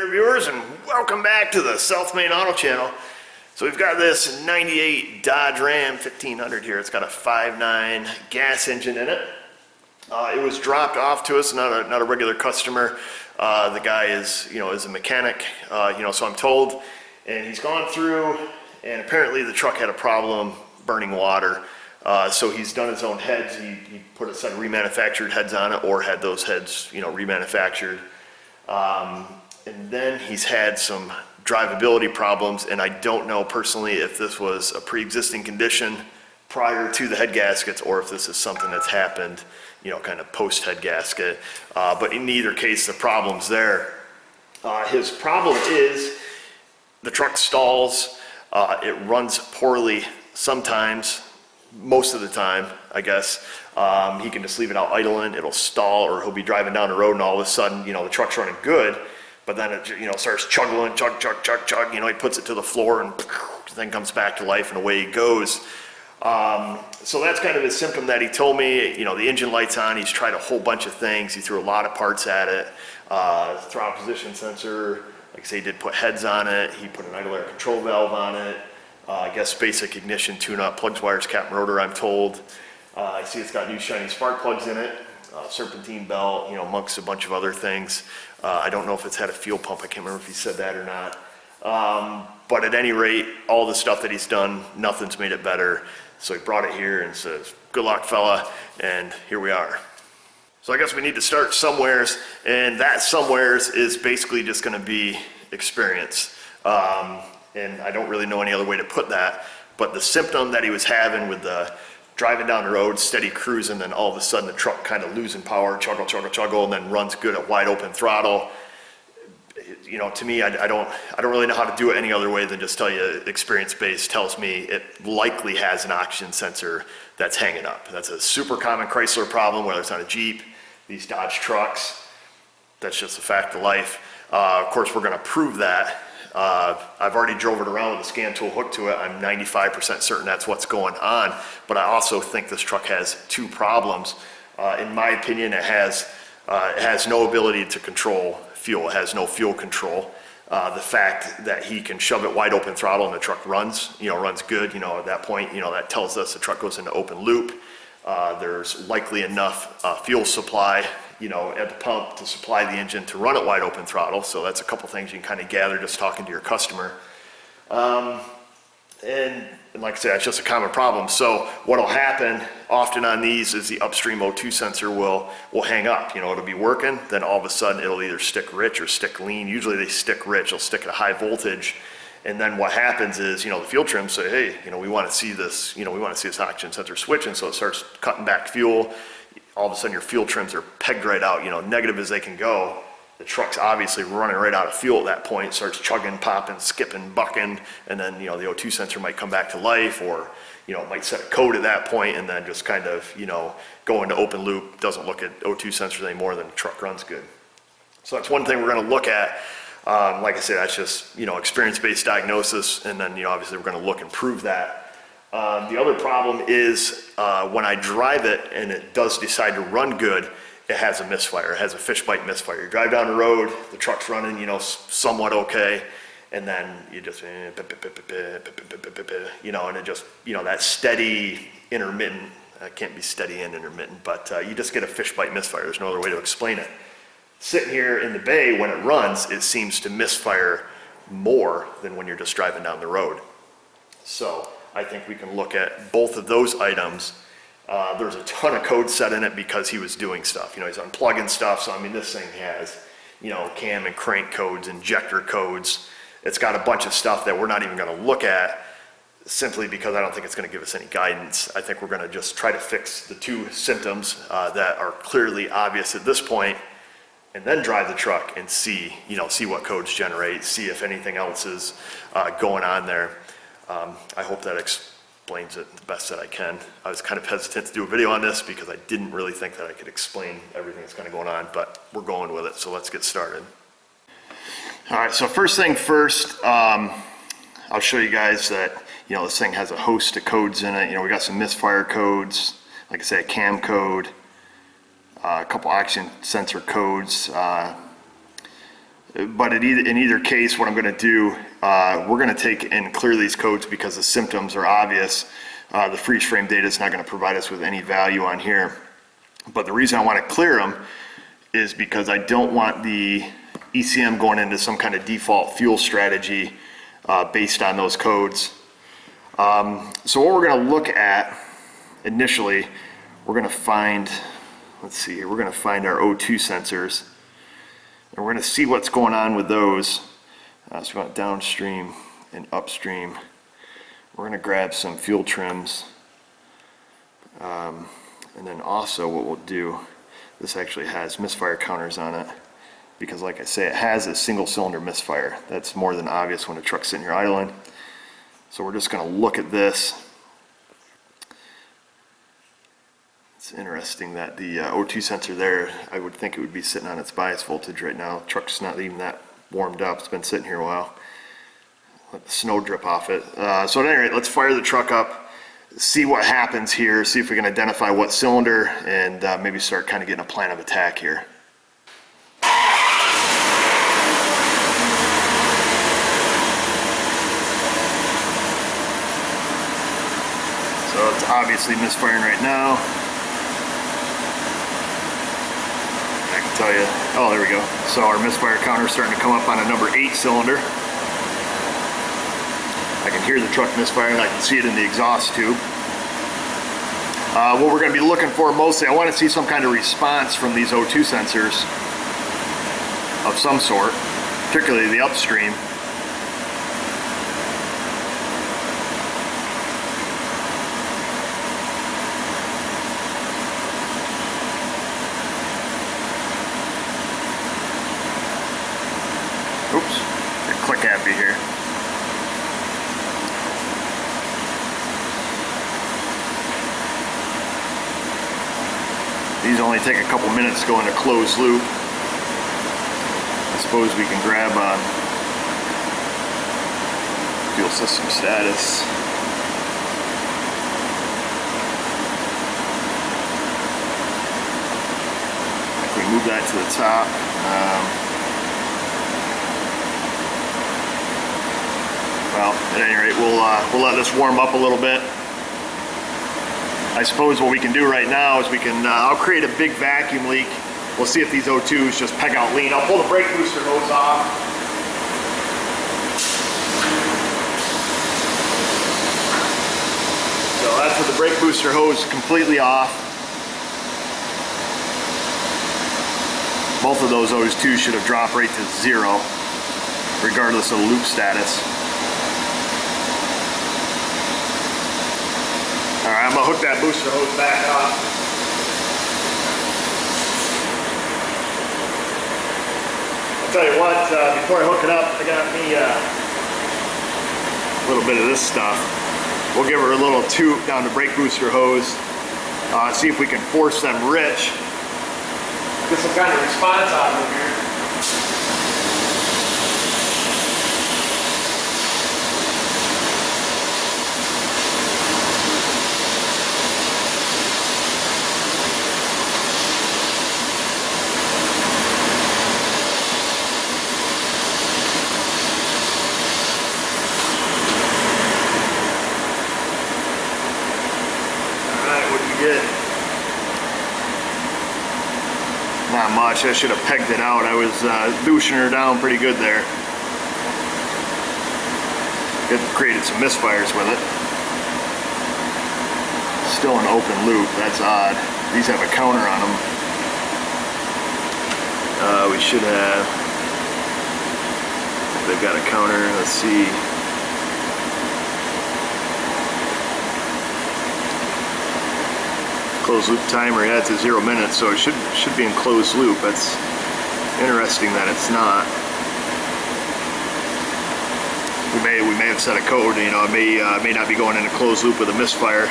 there, viewers, and welcome back to the South Main Auto Channel. So we've got this 98 Dodge Ram 1500 here. It's got a 5.9 gas engine in it. It was dropped off to us, not a regular customer. The guy is a mechanic, so I'm told, and he's gone through, and apparently the truck had a problem burning water. So he's done his own heads. He put a set of remanufactured heads on it, or had those heads, remanufactured. And then he's had some drivability problems, and I don't know personally if this was a pre-existing condition prior to the head gaskets, or if this is something that's happened, kind of post-head gasket. But in either case, the problem's there. His problem is the truck stalls. It runs poorly sometimes, most of the time, I guess. He can just leave it out idling, it'll stall, or he'll be driving down the road and all of a sudden, the truck's running good, but then it, starts chugging, chug, he puts it to the floor and then comes back to life and away he goes. So that's kind of his symptom that he told me. The engine light's on, he's tried a whole bunch of things, he threw a lot of parts at it, throttle position sensor, like I say, he did put heads on it, he put an idle air control valve on it, I guess basic ignition tune-up, plugs, wires, cap, and rotor, I'm told. I see it's got new shiny spark plugs in it, serpentine belt, amongst a bunch of other things. I don't know if it's had a fuel pump, I can't remember if he said that or not. But at any rate, all the stuff that he's done, nothing's made it better. So he brought it here and says, good luck, fella, and here we are. So I guess we need to start somewheres, and that somewheres is basically just gonna be experience. And I don't really know any other way to put that, but the symptom that he was having with the driving down the road, steady cruising, then all of a sudden the truck kind of losing power, chuggle, and then runs good at wide open throttle. To me, I don't really know how to do it any other way than just tell you experience-based tells me it likely has an oxygen sensor that's hanging up. That's a super common Chrysler problem, whether it's on a Jeep, these Dodge trucks. That's just a fact of life. Of course, we're gonna prove that. I've already drove it around with a scan tool hooked to it. I'm 95% certain that's what's going on, but I also think this truck has two problems. In my opinion, it has no ability to control fuel. It has no fuel control. The fact that he can shove it wide open throttle and the truck runs good, at that point, that tells us the truck goes into open loop. There's likely enough fuel supply at the pump to supply the engine to run at wide open throttle. So that's a couple things you can kind of gather just talking to your customer. And like I said, it's just a common problem. So what'll happen often on these is the upstream O2 sensor will hang up. It'll be working, then all of a sudden it'll either stick rich or stick lean. Usually they stick rich, they'll stick at a high voltage. And then what happens is, the fuel trim say, hey, we want to see this, we want to see this oxygen sensor switching, so it starts cutting back fuel. All of a sudden your fuel trims are pegged right out, negative as they can go. The truck's obviously running right out of fuel at that point, starts chugging, popping, skipping, bucking, and then, the O2 sensor might come back to life, or, it might set a code at that point and then just kind of, go into open loop, doesn't look at O2 sensors anymore, then the truck runs good. So that's one thing we're gonna look at. Like I said, that's just, experience-based diagnosis, and then, obviously we're gonna look and prove that. The other problem is when I drive it and it does decide to run good, it has a misfire. It has a fish bite misfire. You drive down the road, the truck's running, somewhat okay, and then you just, and it just, that steady, intermittent, can't be steady and intermittent, but you just get a fish bite misfire. There's no other way to explain it. Sitting here in the bay, when it runs, it seems to misfire more than when you're just driving down the road. So I think we can look at both of those items. There's a ton of code set in it because he was doing stuff. He's unplugging stuff. So, this thing has, cam and crank codes, injector codes. It's got a bunch of stuff that we're not even going to look at simply because I don't think it's going to give us any guidance. I think we're going to just try to fix the two symptoms that are clearly obvious at this point, and then drive the truck and see what codes generate, see if anything else is going on there. I hope that explains it the best that I can. I was kind of hesitant to do a video on this because I didn't really think that I could explain everything that's kind of going on, but we're going with it, so let's get started. All right, so first thing first, I'll show you guys that, this thing has a host of codes in it. We got some misfire codes, like I say, a cam code, a couple oxygen sensor codes, But in either case, what I'm going to do, we're going to take and clear these codes because the symptoms are obvious. The freeze frame data is not going to provide us with any value on here. But the reason I want to clear them is because I don't want the ECM going into some kind of default fuel strategy based on those codes. So what we're going to look at initially, we're going to find, let's see here, we're going to find our O2 sensors, and we're going to see what's going on with those. So we want downstream and upstream. We're going to grab some fuel trims, and then also what we'll do, this actually has misfire counters on it, because like I say, it has a single cylinder misfire. That's more than obvious when a truck's sitting here idling. So we're just going to look at this. It's interesting that the O2 sensor there, I would think it would be sitting on its bias voltage right now. The truck's not even that warmed up. It's been sitting here a while. Let the snow drip off it. So at any rate, let's fire the truck up, see what happens here, see if we can identify what cylinder, and maybe start kind of getting a plan of attack here. So it's obviously misfiring right now. I can tell you, oh, there we go. So our misfire counter is starting to come up on a number 8 cylinder. I can hear the truck misfiring, I can see it in the exhaust tube. What we're going to be looking for mostly, I want to see some kind of response from these O2 sensors of some sort, particularly the upstream. Oops, they're click happy here. These only take a couple minutes to go into closed loop. I suppose we can grab fuel system status. If we move that to the top, well, at any rate, we'll let this warm up a little bit. I suppose what we can do right now is we can, I'll create a big vacuum leak. We'll see if these O2s just peg out lean. I'll pull the brake booster hose off. So that's with the brake booster hose completely off. Both of those O2s should have dropped right to 0, regardless of the loop status. Alright, I'm going to hook that booster hose back up. I'll tell you what, before I hook it up, I got me a little bit of this stuff. We'll give her a little toot down the brake booster hose, see if we can force them rich. Get some kind of response out of them here. Not much. I should have pegged it out. I was douching her down pretty good there. It created some misfires with it. Still an open loop. That's odd. These have a counter on them. We should have. They've got a counter. Let's see. Closed loop timer, yeah, it's at 0 minutes, so it should be in closed loop. That's interesting that it's not. We may have set a code, you know, it may not be going into closed loop with a misfire.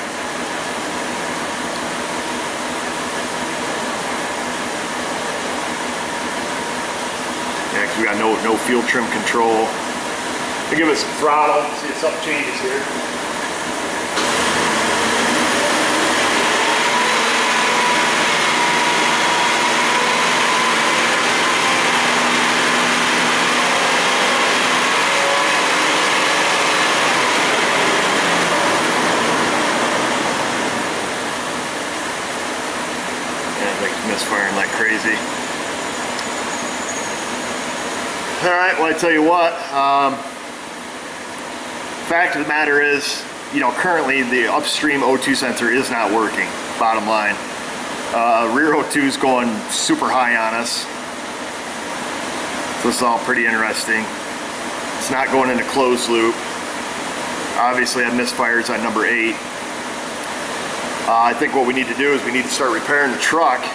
Yeah, because we got no fuel trim control. I'll give it some throttle, see if something changes here. All right, well, I tell you what, fact of the matter is, you know, currently the upstream O2 sensor is not working, bottom line. Rear O2 is going super high on us. So this is all pretty interesting. It's not going into closed loop. Obviously I have misfires on number 8. I think what we need to do is we need to start repairing the truck.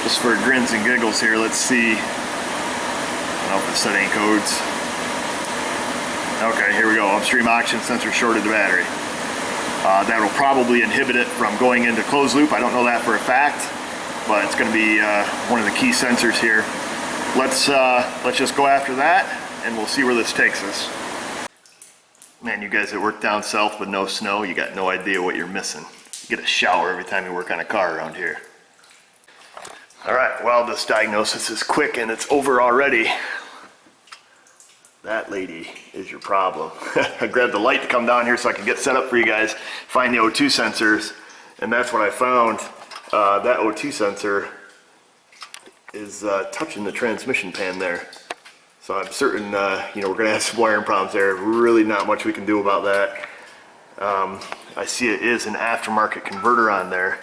Just for grins and giggles here, let's see. I don't know if it's setting codes. Okay, here we go. Upstream oxygen sensor shorted the battery. That'll probably inhibit it from going into closed loop. I don't know that for a fact, but it's going to be one of the key sensors here. Let's just go after that, and we'll see where this takes us. Man, you guys that work down south with no snow, you got no idea what you're missing. You get a shower every time you work on a car around here. All right, well, this diagnosis is quick and it's over already. That lady is your problem. I grabbed the light to come down here so I could get set up for you guys, find the O2 sensors, and that's what I found. That O2 sensor is touching the transmission pan there. So I'm certain, you know, we're gonna have some wiring problems there. Really not much we can do about that. I see it is an aftermarket converter on there.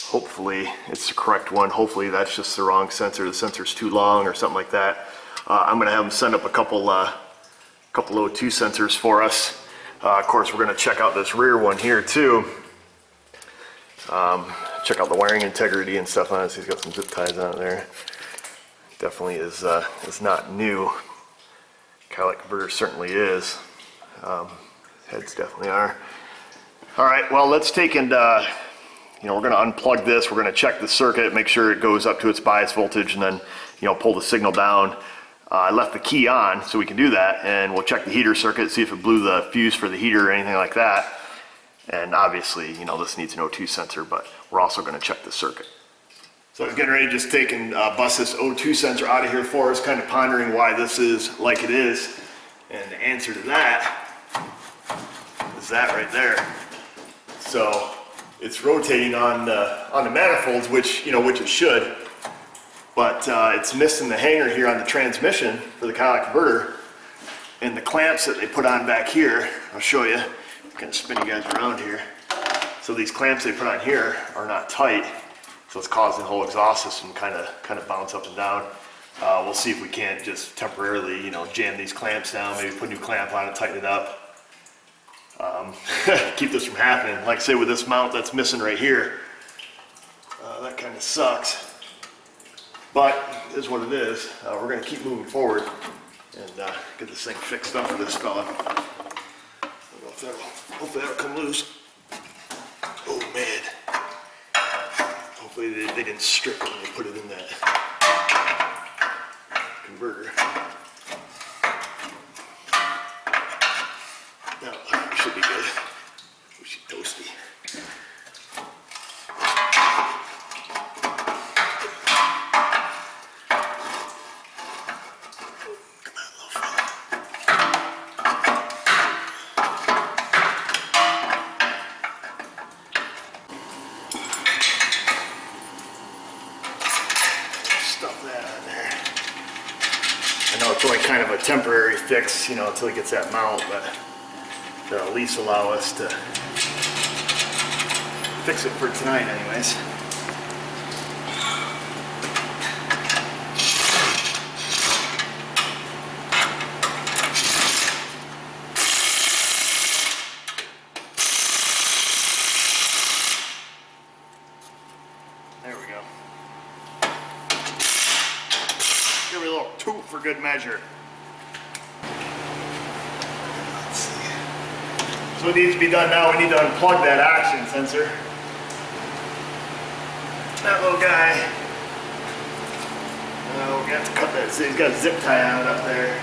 Hopefully it's the correct one. Hopefully that's just the wrong sensor. The sensor's too long or something like that. I'm gonna have them send up a couple O2 sensors for us. Of course, we're gonna check out this rear one here too. Check out the wiring integrity and stuff on it. So he's got some zip ties on it there. Definitely is not new. Catalytic converter certainly is. Heads definitely are. All right, well, let's take and you know, we're going to unplug this. We're going to check the circuit, make sure it goes up to its bias voltage, and then, you know, pull the signal down. I left the key on so we can do that, and we'll check the heater circuit, see if it blew the fuse for the heater or anything like that. And obviously, you know, this needs an O2 sensor, but we're also going to check the circuit. So I was getting ready to just take and bust this O2 sensor out of here for us, kind of pondering why this is like it is. And the answer to that is that right there. So it's rotating on the manifolds, which, you know, which it should, but it's missing the hanger here on the transmission for the catalytic converter, and the clamps that they put on back here. I'll show you. I'm gonna spin you guys around here. So these clamps they put on here are not tight, so it's causing the whole exhaust system kind of bounce up and down. We'll see if we can't just temporarily, you know, jam these clamps down, maybe put a new clamp on it, tighten it up. Keep this from happening. Like I say, with this mount that's missing right here, that kind of sucks, but it is what it is. We're going to keep moving forward and get this thing fixed up for this fella. Hopefully that'll come loose. Oh man, hopefully they didn't strip it when they put it in that converter. No, should be good. We should toasty. Come on, little fella. Stuff that on there. I know it's only kind of a temporary fix, you know, until he gets that mount, but that'll at least allow us to fix it for tonight anyways. There we go. Give me a little toot for good measure. Let's see. So what needs to be done now, we need to unplug that oxygen sensor. That little guy. We're gonna have to cut that. See, he's got a zip tie on it up there.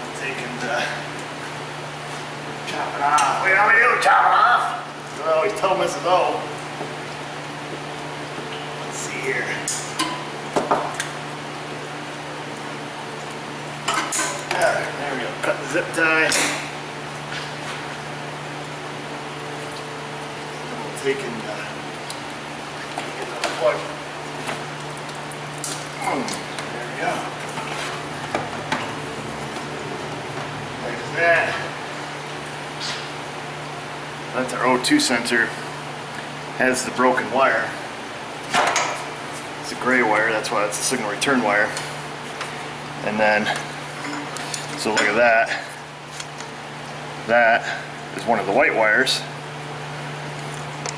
I'll take and chop it off. Wait, how we do? Chop it off? I always tell Mrs. O. Let's see here. There we go. Cut the zip tie. taking the plug. There we go. Like that. That's our O2 sensor. Has the broken wire. It's a gray wire, that's why it's a signal return wire. And then, so look at that. That is one of the white wires.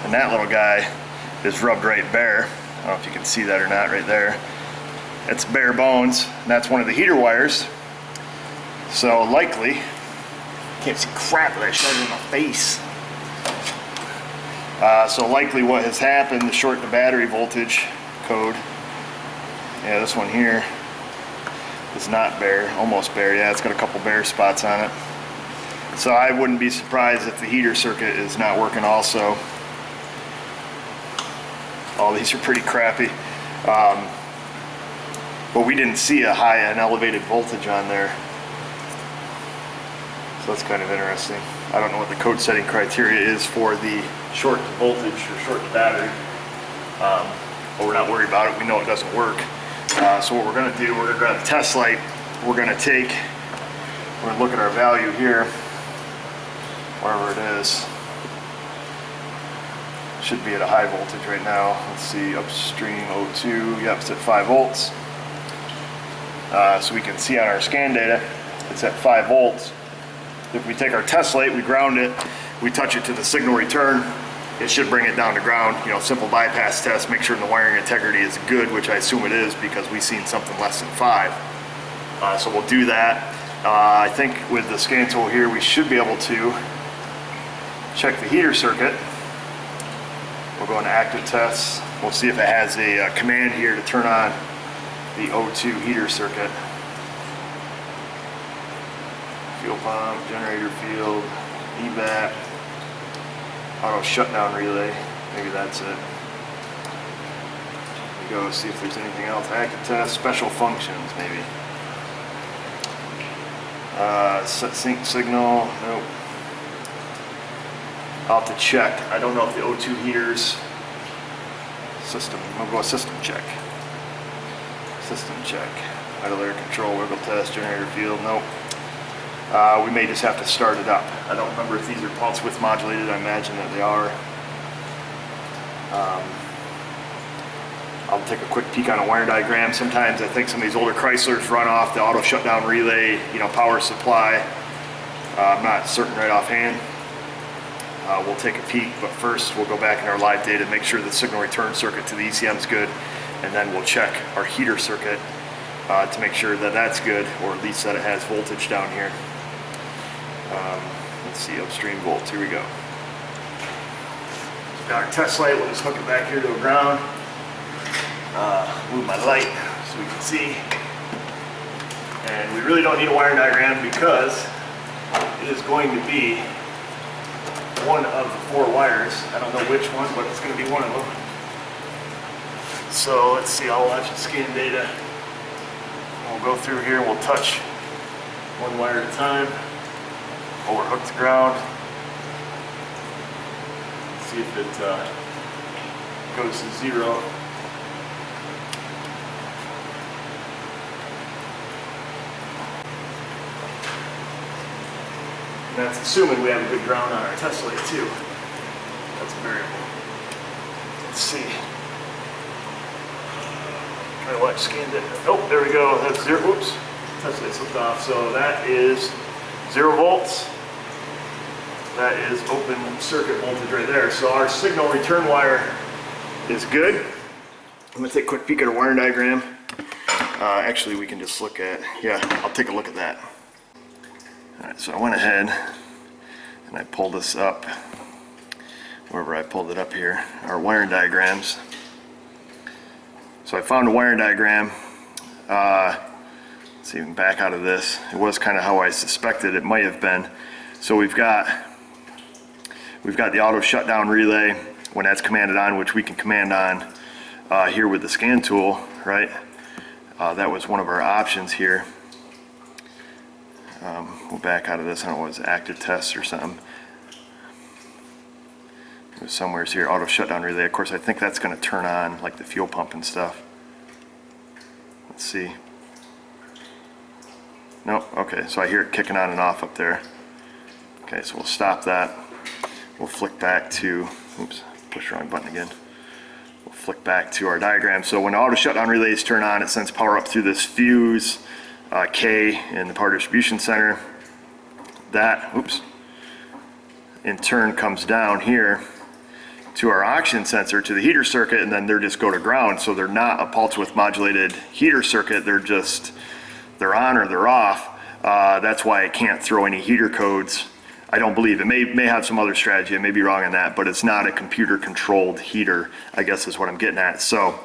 And that little guy is rubbed right bare. I don't know if you can see that or not right there. It's bare bones, and that's one of the heater wires. So likely, can't see crap, but I shot it in my face. So likely what has happened, the short the battery voltage code. Yeah, this one here is not bare, almost bare. Yeah, it's got a couple bare spots on it. So I wouldn't be surprised if the heater circuit is not working also. All these are pretty crappy. But we didn't see an elevated voltage on there. So that's kind of interesting. I don't know what the code setting criteria is for the short voltage or short battery. But we're not worried about it. We know it doesn't work. So what we're going to do, we're going to grab the test light. We're going to look at our value here, wherever it is. Should be at a high voltage right now. Let's see, upstream O2, yep, it's at 5 volts. So we can see on our scan data, it's at 5 volts. If we take our test light, we ground it, we touch it to the signal return, it should bring it down to ground. You know, simple bypass test, make sure the wiring integrity is good, which I assume it is because we've seen something less than 5. So we'll do that. I think with the scan tool here, we should be able to check the heater circuit. We'll go into active tests. We'll see if it has a command here to turn on the O2 heater circuit. Fuel pump, generator field, evap, auto shutdown relay. Maybe that's it. We go see if there's anything else. Active test, special functions, maybe. Set sync signal, nope. I'll have to check. I don't know if the O2 heaters system, we'll go system check. System check. Idle air control, wiggle test, generator field, nope. We may just have to start it up. I don't remember if these are pulse width modulated. I imagine that they are. I'll take a quick peek on a wire diagram. Sometimes I think some of these older Chryslers run off the auto shutdown relay, power supply. I'm not certain right offhand. We'll take a peek, but first we'll go back in our live data, make sure the signal return circuit to the ECM is good, and then we'll check our heater circuit to make sure that that's good, or at least that it has voltage down here. Let's see, upstream volts, here we go. Got our test light, we'll just hook it back here to a ground. Move my light so we can see. And we really don't need a wiring diagram because it is going to be one of the 4 wires. I don't know which one, but it's going to be one of them. So let's see, I'll watch the scan data. We'll go through here, we'll touch one wire at a time. While we're hooked to ground. See if it goes to 0. And that's assuming we have a good ground on our test light too. That's a variable. Let's see. Try to watch scan data. Oh, there we go. That's 0. Oops. Test light slipped off. So that is 0 volts. That is open circuit voltage right there. So our signal return wire is good. I'm going to take a quick peek at our wiring diagram. Actually, we can just look at, I'll take a look at that. Alright, so I went ahead and I pulled this up, wherever I pulled it up here, our wiring diagrams. So I found a wiring diagram. Let's even back out of this. It was kind of how I suspected it might have been. So we've got the auto shutdown relay when that's commanded on, which we can command on here with the scan tool, right? That was one of our options here. We'll back out of this. I don't know what it was, active test or something. somewhere's here, auto shutdown relay. Of course, I think that's going to turn on like the fuel pump and stuff. Let's see. Nope, okay, so I hear it kicking on and off up there. Okay, so we'll stop that. We'll flick back to, oops, push the wrong button again. We'll flick back to our diagram. So when auto shutdown relays turn on, it sends power up through this fuse K in the power distribution center. That, oops, in turn comes down here to our oxygen sensor, to the heater circuit, and then they're just go to ground. So they're not a pulse width modulated heater circuit, they're on or they're off. That's why it can't throw any heater codes. I don't believe it. May have some other strategy. I may be wrong on that, but it's not a computer controlled heater, I guess is what I'm getting at. So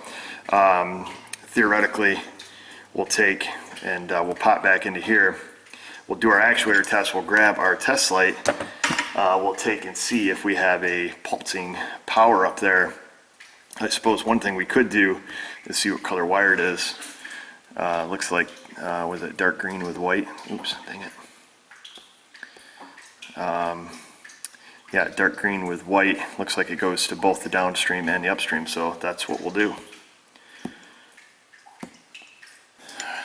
theoretically, we'll take and we'll pop back into here. We'll do our actuator test. We'll grab our test light. We'll take and see if we have a pulsing power up there. I suppose one thing we could do is see what color wire it is. Looks like, was it dark green with white? Oops, dang it. Yeah, dark green with white. Looks like it goes to both the downstream and the upstream, so that's what we'll do.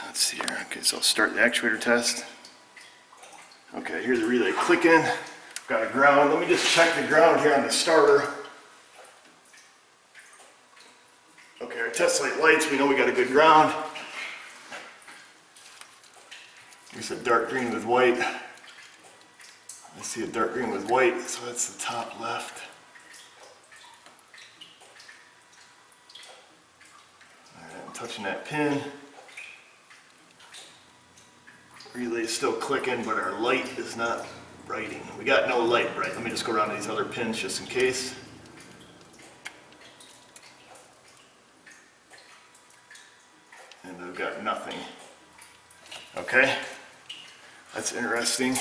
Let's see here. Okay, so I'll start the actuator test. Okay, here's the relay clicking. Got a ground. Let me just check the ground here on the starter. Okay, our test light lights, we know we got a good ground. We said dark green with white. I see a dark green with white, so that's the top left. Alright, I'm touching that pin. Relay's still clicking, but our light is not brighting. We got no light bright. Let me just go around to these other pins just in case. And I've got nothing. Okay, that's interesting.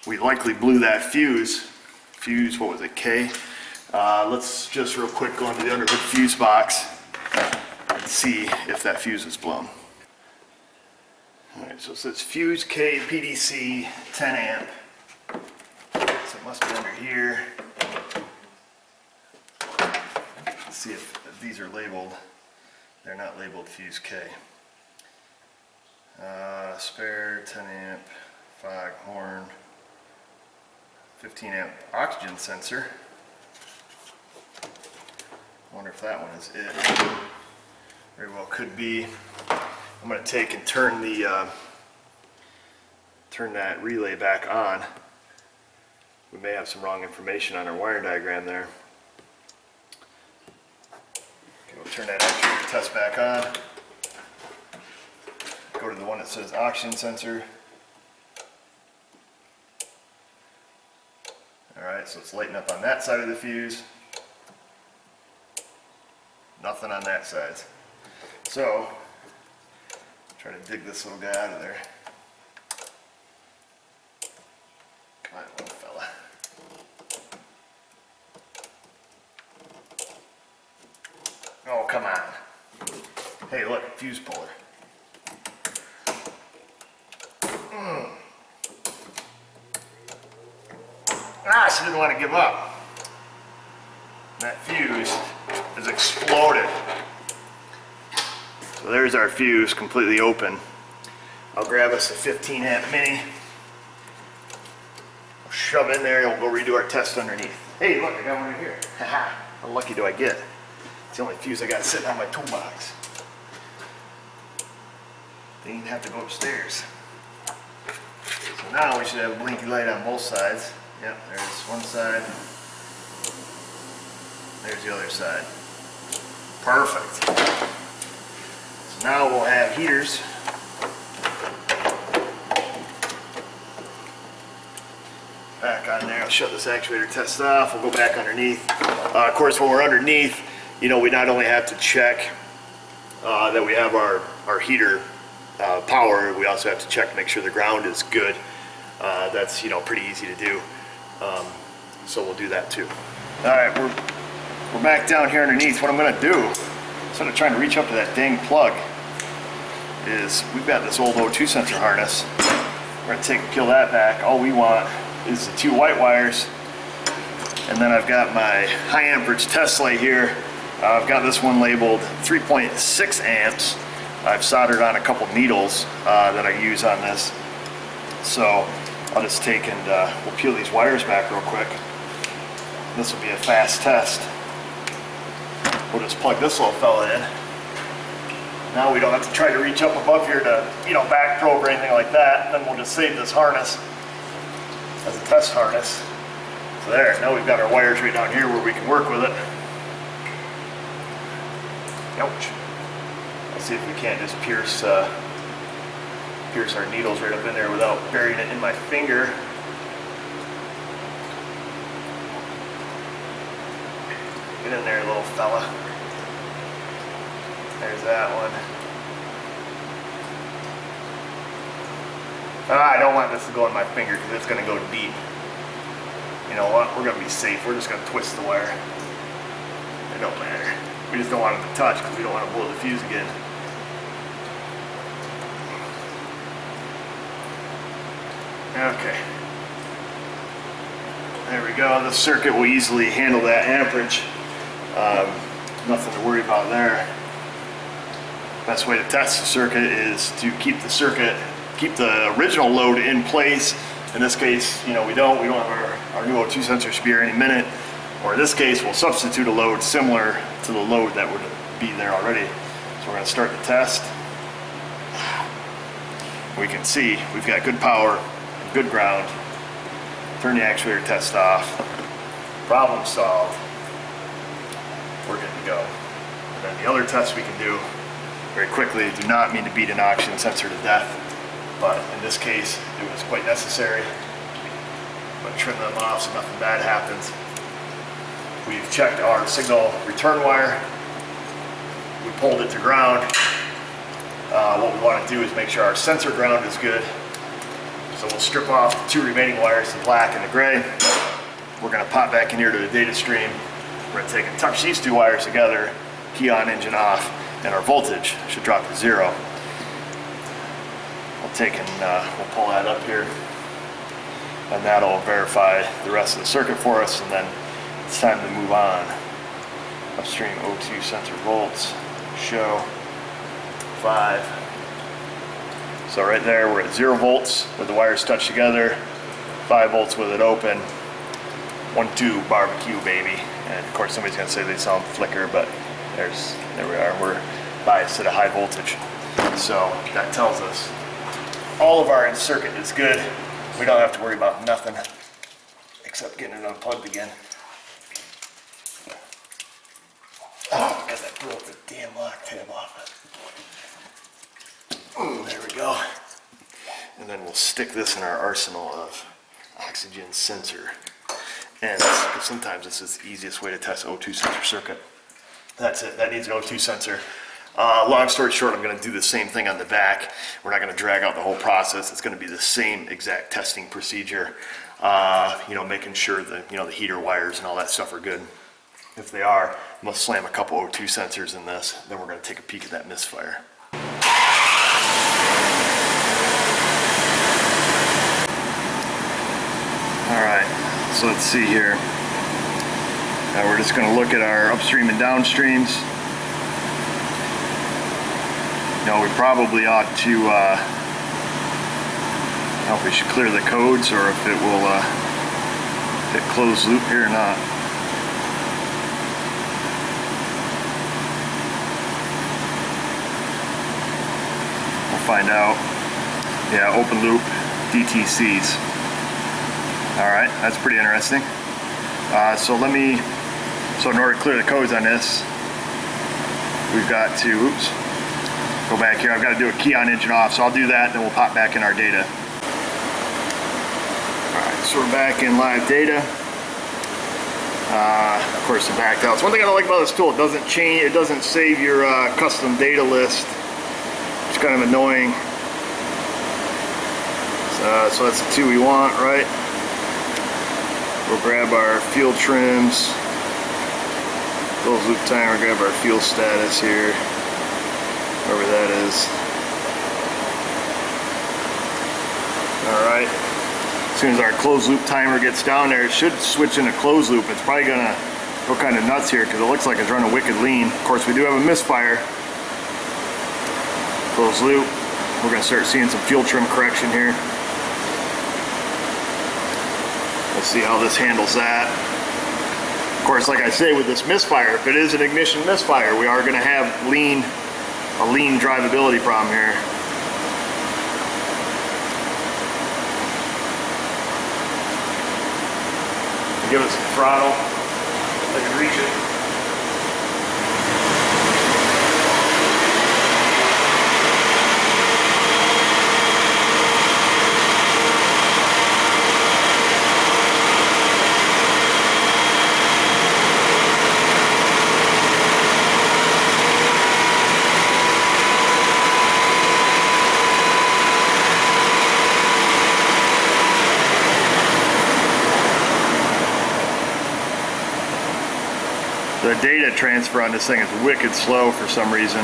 We likely blew that fuse. Fuse, what was it, K? Let's just real quick go into the underhood fuse box and see if that fuse is blown. Alright, so it says fuse K PDC 10 amp. So it must be under here. Let's see if these are labeled. They're not labeled fuse K. Spare 10 amp fog horn. 15 amp oxygen sensor. Wonder if that one is it. Very well could be. I'm going to take and turn that relay back on. We may have some wrong information on our wiring diagram there. Okay, we'll turn that actuator test back on. Go to the one that says oxygen sensor. Alright, so it's lighting up on that side of the fuse. Nothing on that side. So, try to dig this little guy out of there. Come on, little fella. Oh, come on. Hey, look, fuse puller. Ah, she didn't want to give up. That fuse is exploded. So there's our fuse, completely open. I'll grab us a 15 amp mini. We'll shove in there and we'll go redo our test underneath. Hey, look, I got one right here. Haha, how lucky do I get? It's the only fuse I got sitting on my toolbox. Didn't even have to go upstairs. So now we should have a blinky light on both sides. Yep, there's one side. There's the other side. Perfect. So now we'll have heaters. Back on there. I'll shut this actuator test off. We'll go back underneath. Of course, when we're underneath, you know, we not only have to check that we have our heater power, we also have to check to make sure the ground is good. That's, you know, pretty easy to do. So we'll do that too. All right, we're back down here underneath. What I'm going to do, instead of trying to reach up to that dang plug, is we've got this old O2 sensor harness. We're going to take and peel that back. All we want is the two white wires And then I've got my high amperage test light here. I've got this one labeled 3.6 amps. I've soldered on a couple needles that I use on this. So I'll just take and we'll peel these wires back real quick. This will be a fast test. We'll just plug this little fella in. Now we don't have to try to reach up above here to, back probe or anything like that. Then we'll just save this harness as a test harness. So there, now we've got our wires right down here where we can work with it. Ouch. Let's see if we can't just pierce our needles right up in there without burying it in my finger. Get in there, little fella. There's that one. I don't want this to go in my finger because it's going to go deep. You know what? We're going to be safe. We're just going to twist the wire. It don't matter. We just don't want it to touch because we don't want to blow the fuse again. Okay. There we go. The circuit will easily handle that amperage. Nothing to worry about there. Best way to test the circuit is to keep the original load in place. In this case, we don't have our new O2 sensor should be here any minute. Or in this case, we'll substitute a load similar to the load that would be there already. So we're going to start the test. We can see we've got good power, good ground. Turn the actuator test off. Problem solved. We're good to go. And then the other tests we can do very quickly do not mean to beat an oxygen sensor to death, but in this case it was quite necessary. I'm going to trim them off so nothing bad happens. We've checked our signal return wire. We pulled it to ground. What we want to do is make sure our sensor ground is good. So we'll strip off the two remaining wires, the black and the gray. We're going to pop back in here to the data stream. We're going to take and touch these two wires together, key on, engine off, and our voltage should drop to 0. We'll take and we'll pull that up here, and that'll verify the rest of the circuit for us, and then it's time to move on. Upstream O2 sensor volts show 5. So right there we're at 0 volts with the wires touched together, 5 volts with it open. 1-2 barbecue, baby. And of course somebody's gonna say they saw them flicker, but there we are. We're biased at a high voltage. So that tells us all of our circuit is good. We don't have to worry about nothing except getting it unplugged again. Oh, because I broke the damn lock tab off it. There we go. And then we'll stick this in our arsenal of oxygen sensor. And sometimes this is the easiest way to test O2 sensor circuit. That's it. That needs an O2 sensor. Long story short, I'm going to do the same thing on the back. We're not going to drag out the whole process. It's going to be the same exact testing procedure. Making sure that the heater wires and all that stuff are good. If they are, I'm going to slam a couple O2 sensors in this. Then we're going to take a peek at that misfire. All right. So let's see here. Now we're just going to look at our upstream and downstreams. We probably ought to, I don't know if we should clear the codes or if it will hit closed loop here or not. We'll find out. Yeah, open loop DTCs. Alright, that's pretty interesting. So in order to clear the codes on this, we've got to, go back here. I've got to do a key on, engine off, so I'll do that, then we'll pop back in our data. Alright, so we're back in live data. Of course, the backed out. So one thing I don't like about this tool, it doesn't change, it doesn't save your custom data list. It's kind of annoying. So that's the 2 we want, right? We'll grab our fuel trims, close loop timer, grab our fuel status here, wherever that is. Alright, As soon as our closed loop timer gets down there, it should switch into closed loop. It's probably gonna go kind of nuts here because it looks like it's running wicked lean. Of course, we do have a misfire. Closed loop. We're gonna start seeing some fuel trim correction here. We'll see how this handles that. Of course, like I say, with this misfire, if it is an ignition misfire, we are gonna have a lean drivability problem here. Give it some throttle, I can reach it. The data transfer on this thing is wicked slow for some reason. A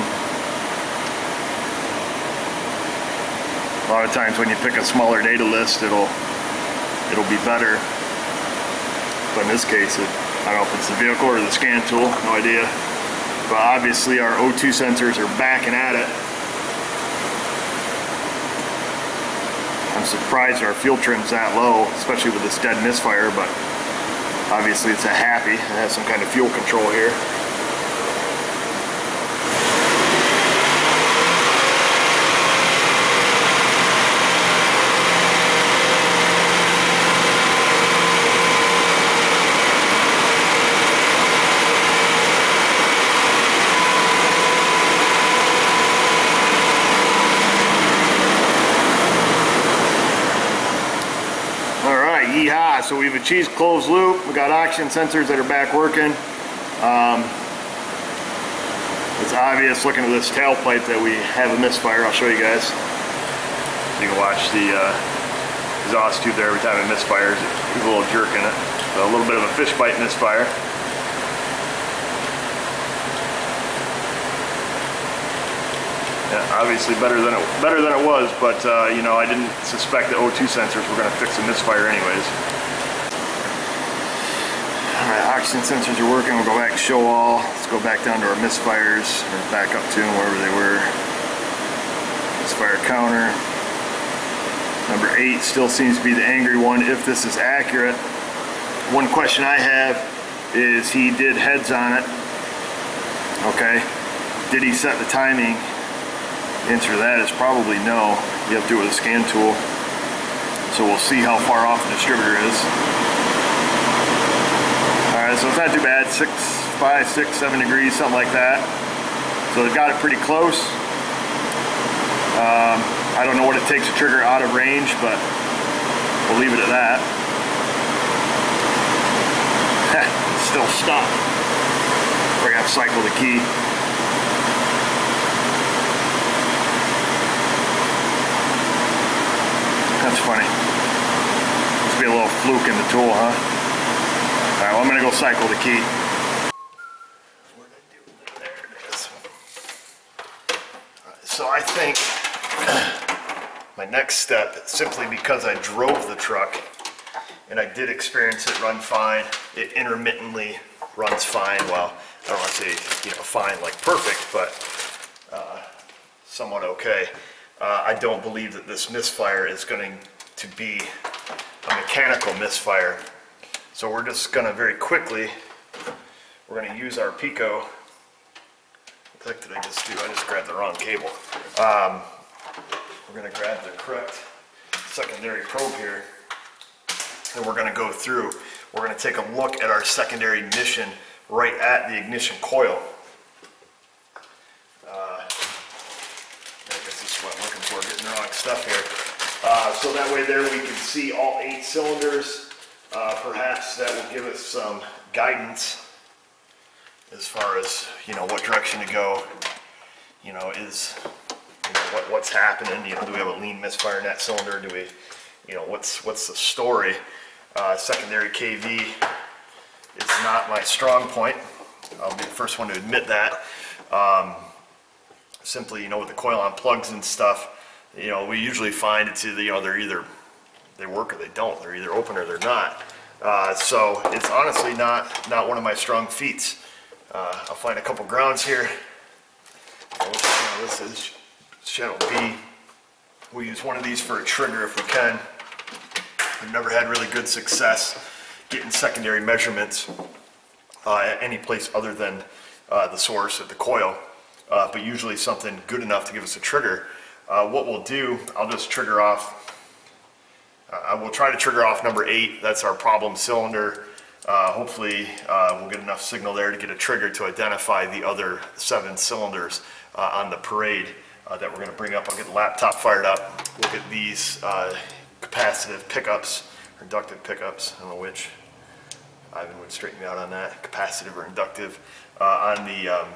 lot of times when you pick a smaller data list, it'll be better. But in this case, I don't know if it's the vehicle or the scan tool, no idea. But obviously our O2 sensors are backing at it. I'm surprised our fuel trim's that low, especially with this dead misfire, but obviously it's a happy. It has some kind of fuel control here. Yeehaw, so we've achieved closed loop. We got oxygen sensors that are back working. It's obvious looking at this tailpipe that we have a misfire. I'll show you guys. You can watch the exhaust tube there every time it misfires. There's a little jerk in it. So a little bit of a fish bite misfire. Yeah, obviously better than it was, but you know, I didn't suspect the O2 sensors were going to fix a misfire anyways. All right, oxygen sensors are working. We'll go back to show all. Let's go back down to our misfires, or back up to them wherever they were. Misfire counter. Number 8 still seems to be the angry one, if this is accurate. One question I have is he did heads on it. Okay, did he set the timing? The answer to that is probably no. You have to do it with a scan tool. So we'll see how far off the distributor is. Alright, so it's not too bad. 5, 6, 7 degrees, something like that. So they've got it pretty close. I don't know what it takes to trigger out of range, but we'll leave it at that. It's still stuck. We're gonna have to cycle the key. That's funny. Must be a little fluke in the tool, huh? Alright, well, I'm gonna go cycle the key. What did I do? There it is. Alright, so I think my next step, simply because I drove the truck and I did experience it run fine, it intermittently runs fine. Well, I don't want to say, you know, fine like perfect, but somewhat okay. I don't believe that this misfire is going to be a mechanical misfire. So we're just going to very quickly, we're going to use our Pico. What the heck did I just do? I just grabbed the wrong cable. We're going to grab the correct secondary probe here, and we're going to go through. We're going to take a look at our secondary ignition right at the ignition coil. What I'm looking for, getting the wrong stuff here. So that way there we can see all 8 cylinders. Perhaps that will give us some guidance as far as, you know, what direction to go. You know, what's happening? You know, do we have a lean misfire in that cylinder? Do we, you know, what's the story? Secondary KV is not my strong point. I'll be the first one to admit that. Simply, you know, with the coil on plugs and stuff, you know, we usually find it's either, you know, they're either they work or they don't. They're either open or they're not. So it's honestly not one of my strong feats. I'll find a couple grounds here. This is channel B. We use one of these for a trigger if we can. We've never had really good success getting secondary measurements at any place other than the source of the coil, but usually something good enough to give us a trigger. What we'll do, I'll just trigger off. I will try to trigger off number 8. That's our problem cylinder. Hopefully we'll get enough signal there to get a trigger to identify the other 7 cylinders on the parade that we're going to bring up. I'll get the laptop fired up. We'll get these capacitive pickups, or inductive pickups, I don't know which. Ivan would straighten me out on that, capacitive or inductive, on the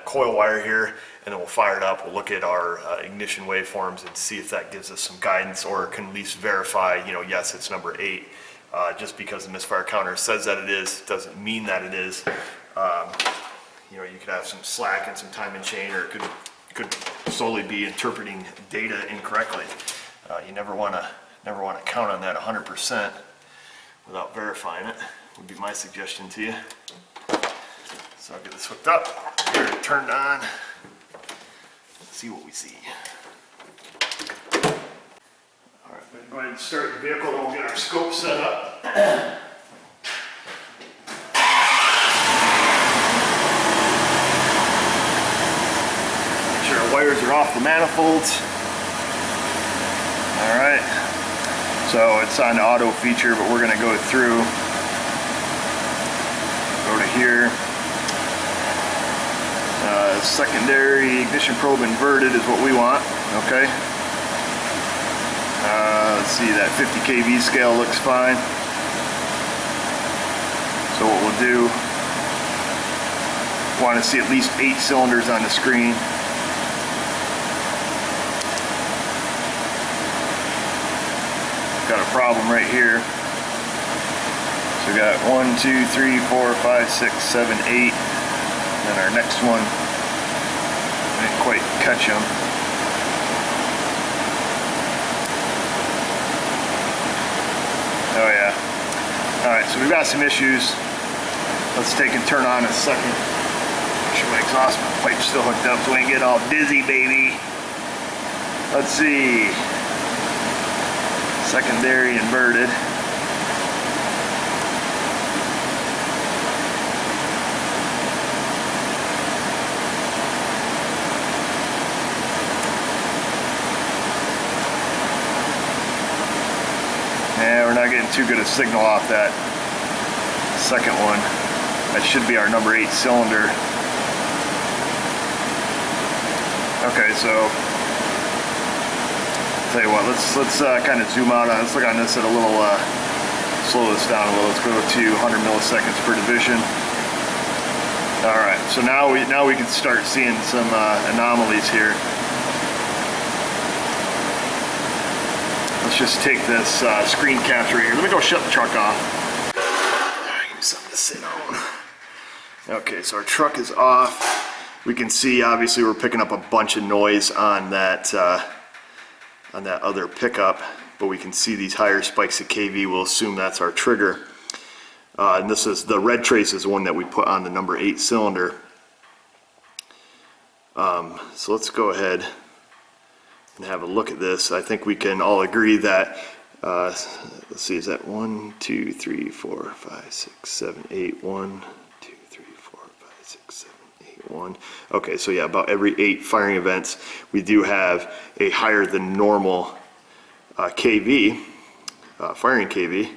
coil wire here, and then we'll fire it up. We'll look at our ignition waveforms and see if that gives us some guidance, or can at least verify, you know, yes, it's number 8. Just because the misfire counter says that it is, doesn't mean that it is. You know, you could have some slack and some time and chain, or it could solely be interpreting data incorrectly. You never want to count on that 100% without verifying it. Would be my suggestion to you. So I'll get this hooked up, get it turned on, see what we see. All right, we're going to go ahead and start the vehicle, and we'll get our scope set up. Make sure our wires are off the manifolds. All right, so it's on the auto feature, but we're going to go through, go to here. Secondary ignition probe inverted is what we want, okay? Let's see, that 50 kV scale looks fine. So what we'll do, want to see at least 8 cylinders on the screen. Got a problem right here. So we got 1, 2, 3, 4, 5, 6, 7, 8. And our next one, didn't quite catch them. Oh yeah. Alright, so we've got some issues. Let's take and turn on a second. Make sure my exhaust pipe's still hooked up so we ain't get all dizzy, baby. Let's see. Secondary inverted. Yeah, we're not getting too good a signal off that second one. That should be our number 8 cylinder. Okay, so tell you what, let's kind of zoom out on. Let's look on this at a little. Slow this down a little. Let's go to 100 milliseconds per division. All right, so now we can start seeing some anomalies here. Let's just take this screen capture right here. Let me go shut the truck off. Give me something to sit on. Okay, so our truck is off. We can see, obviously, we're picking up a bunch of noise on that other pickup, but we can see these higher spikes of kV. We'll assume that's our trigger. And this is the red trace is the one that we put on the number 8 cylinder. So let's go ahead and have a look at this. I think we can all agree that, let's see, is that 1, 2, 3, 4, 5, 6, 7, 8, 1, 2, 3, 4, 5, 6, 7, 8, 1. Okay, so yeah, about every 8 firing events, we do have a higher than normal kV, firing kV.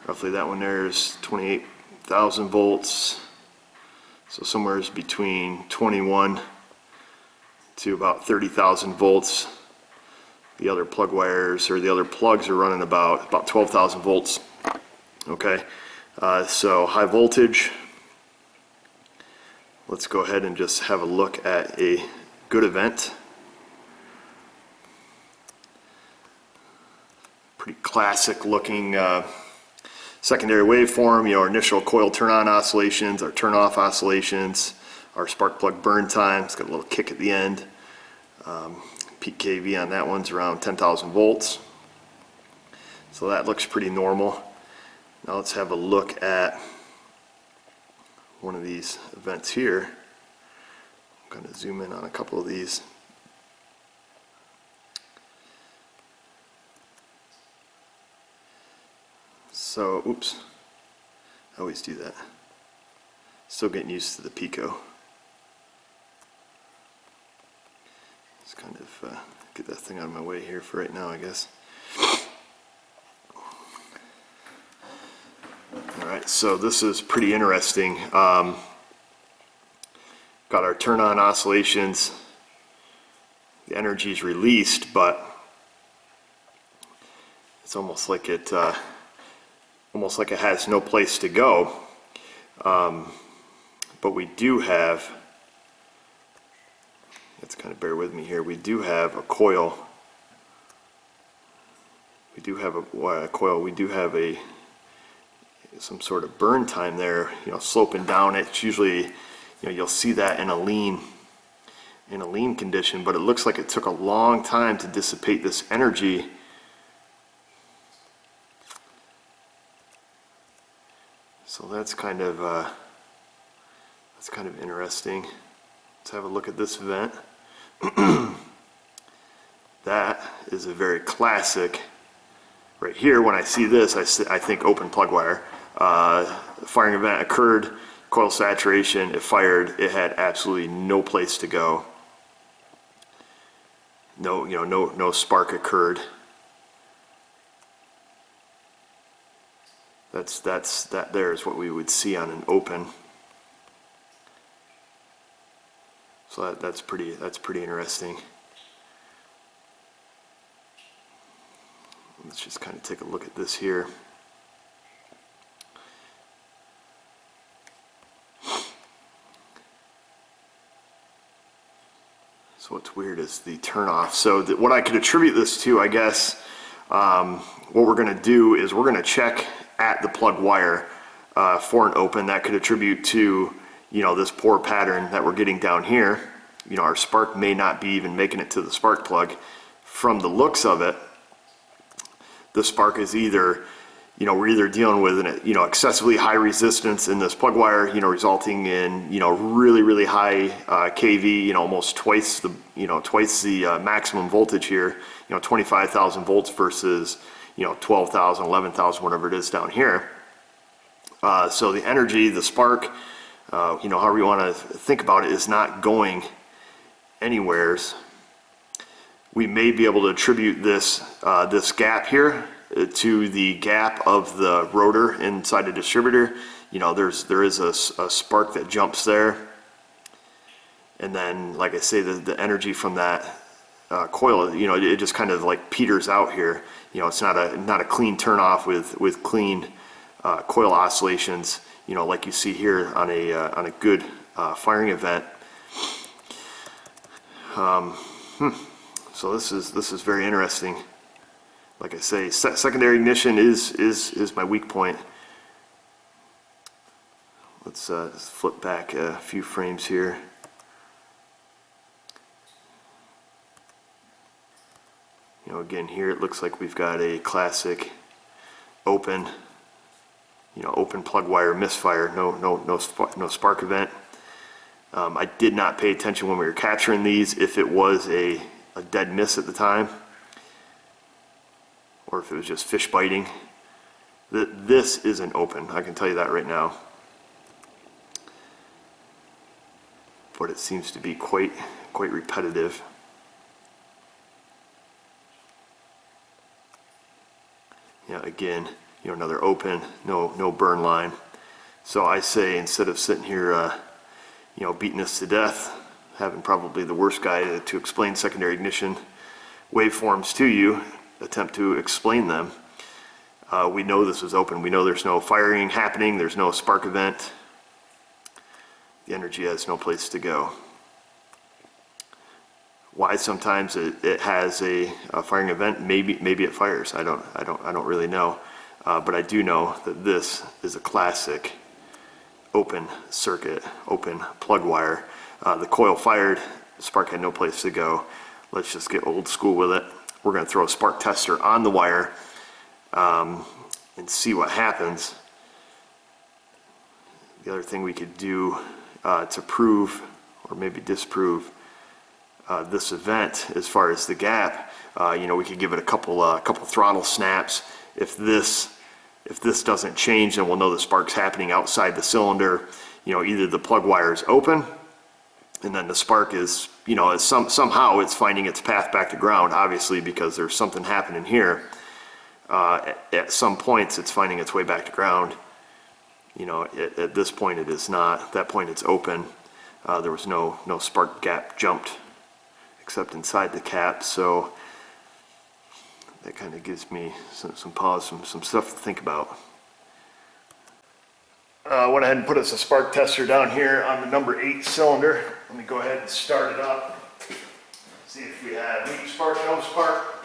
Roughly that one there is 28,000 volts. So somewhere is between 21 to about 30,000 volts. The other plug wires, or the other plugs, are running about 12,000 volts. Okay, so high voltage. Let's go ahead and just have a look at a good event. Pretty classic looking secondary waveform. You know, our initial coil turn on oscillations, our turn off oscillations, our spark plug burn time. It's got a little kick at the end. Peak kV on that one's around 10,000 volts. So that looks pretty normal. Now let's have a look at one of these events here. I'm going to zoom in on a couple of these. So, oops, I always do that. Still getting used to the Pico. Let's kind of get that thing out of my way here for right now, I guess. Alright, so this is pretty interesting. Got our turn on oscillations. The energy is released, but it's almost like it has no place to go. But we do have, let's kind of bear with me here, we do have a coil. We do have a coil, we do have some sort of burn time there, you know, sloping down. It's usually, you know, you'll see that in a lean condition, but it looks like it took a long time to dissipate this energy. So that's kind of interesting. Let's have a look at this event. That is a very classic. Right here, when I see this, I think open plug wire. Firing event occurred, coil saturation, it fired, it had absolutely no place to go. No spark occurred. That there is what we would see on an open. So that's pretty interesting. Let's just kind of take a look at this here. So what's weird is the turnoff. So what I could attribute this to, I guess, what we're going to do is we're going to check at the plug wire for an open. That could attribute to, you know, this poor pattern that we're getting down here. You know, our spark may not be even making it to the spark plug. From the looks of it, the spark is either, you know, we're either dealing with an, you know, excessively high resistance in this plug wire, you know, resulting in, you know, really high kV, you know, almost twice the maximum voltage here, you know, 25,000 volts versus, you know, 12,000, 11,000, whatever it is down here. So the energy, the spark, you know, however you want to think about it, is not going anywheres. We may be able to attribute this this gap here to the gap of the rotor inside the distributor. You know, there is a spark that jumps there, and then, like I say, the energy from that coil, you know, it just kind of like peters out here. You know, it's not a clean turn off with clean coil oscillations, you know, like you see here on a good firing event. So this is very interesting. Like I say, secondary ignition is my weak point. Let's flip back a few frames here. You know, again here it looks like we've got a classic open, you know, open plug wire misfire. No spark event. I did not pay attention when we were capturing these if it was a dead miss at the time, or if it was just fish biting. This isn't open, I can tell you that right now. But it seems to be quite repetitive. Yeah, again, you know, another open, no burn line. So I say, instead of sitting here, you know, beating us to death, having probably the worst guy to explain secondary ignition waveforms to you, attempt to explain them. We know this is open. We know there's no firing happening. There's no spark event. The energy has no place to go. Why sometimes it has a firing event? Maybe it fires. I don't really know. But I do know that this is a classic open circuit, open plug wire. The coil fired, the spark had no place to go. Let's just get old school with it. We're going to throw a spark tester on the wire. and see what happens. The other thing we could do to prove or maybe disprove this event as far as the gap, you know, we could give it a couple throttle snaps. If this doesn't change, then we'll know the spark's happening outside the cylinder. You know, either the plug wire is open and then the spark is, you know, somehow it's finding its path back to ground, obviously, because there's something happening here. At some points it's finding its way back to ground. You know, at this point it is not. At that point it's open. There was no spark gap jumped except inside the cap, so that kind of gives me some pause, some stuff to think about. I went ahead and put us a spark tester down here on the number 8 cylinder. Let me go ahead and start it up. See if we have weak spark, no spark.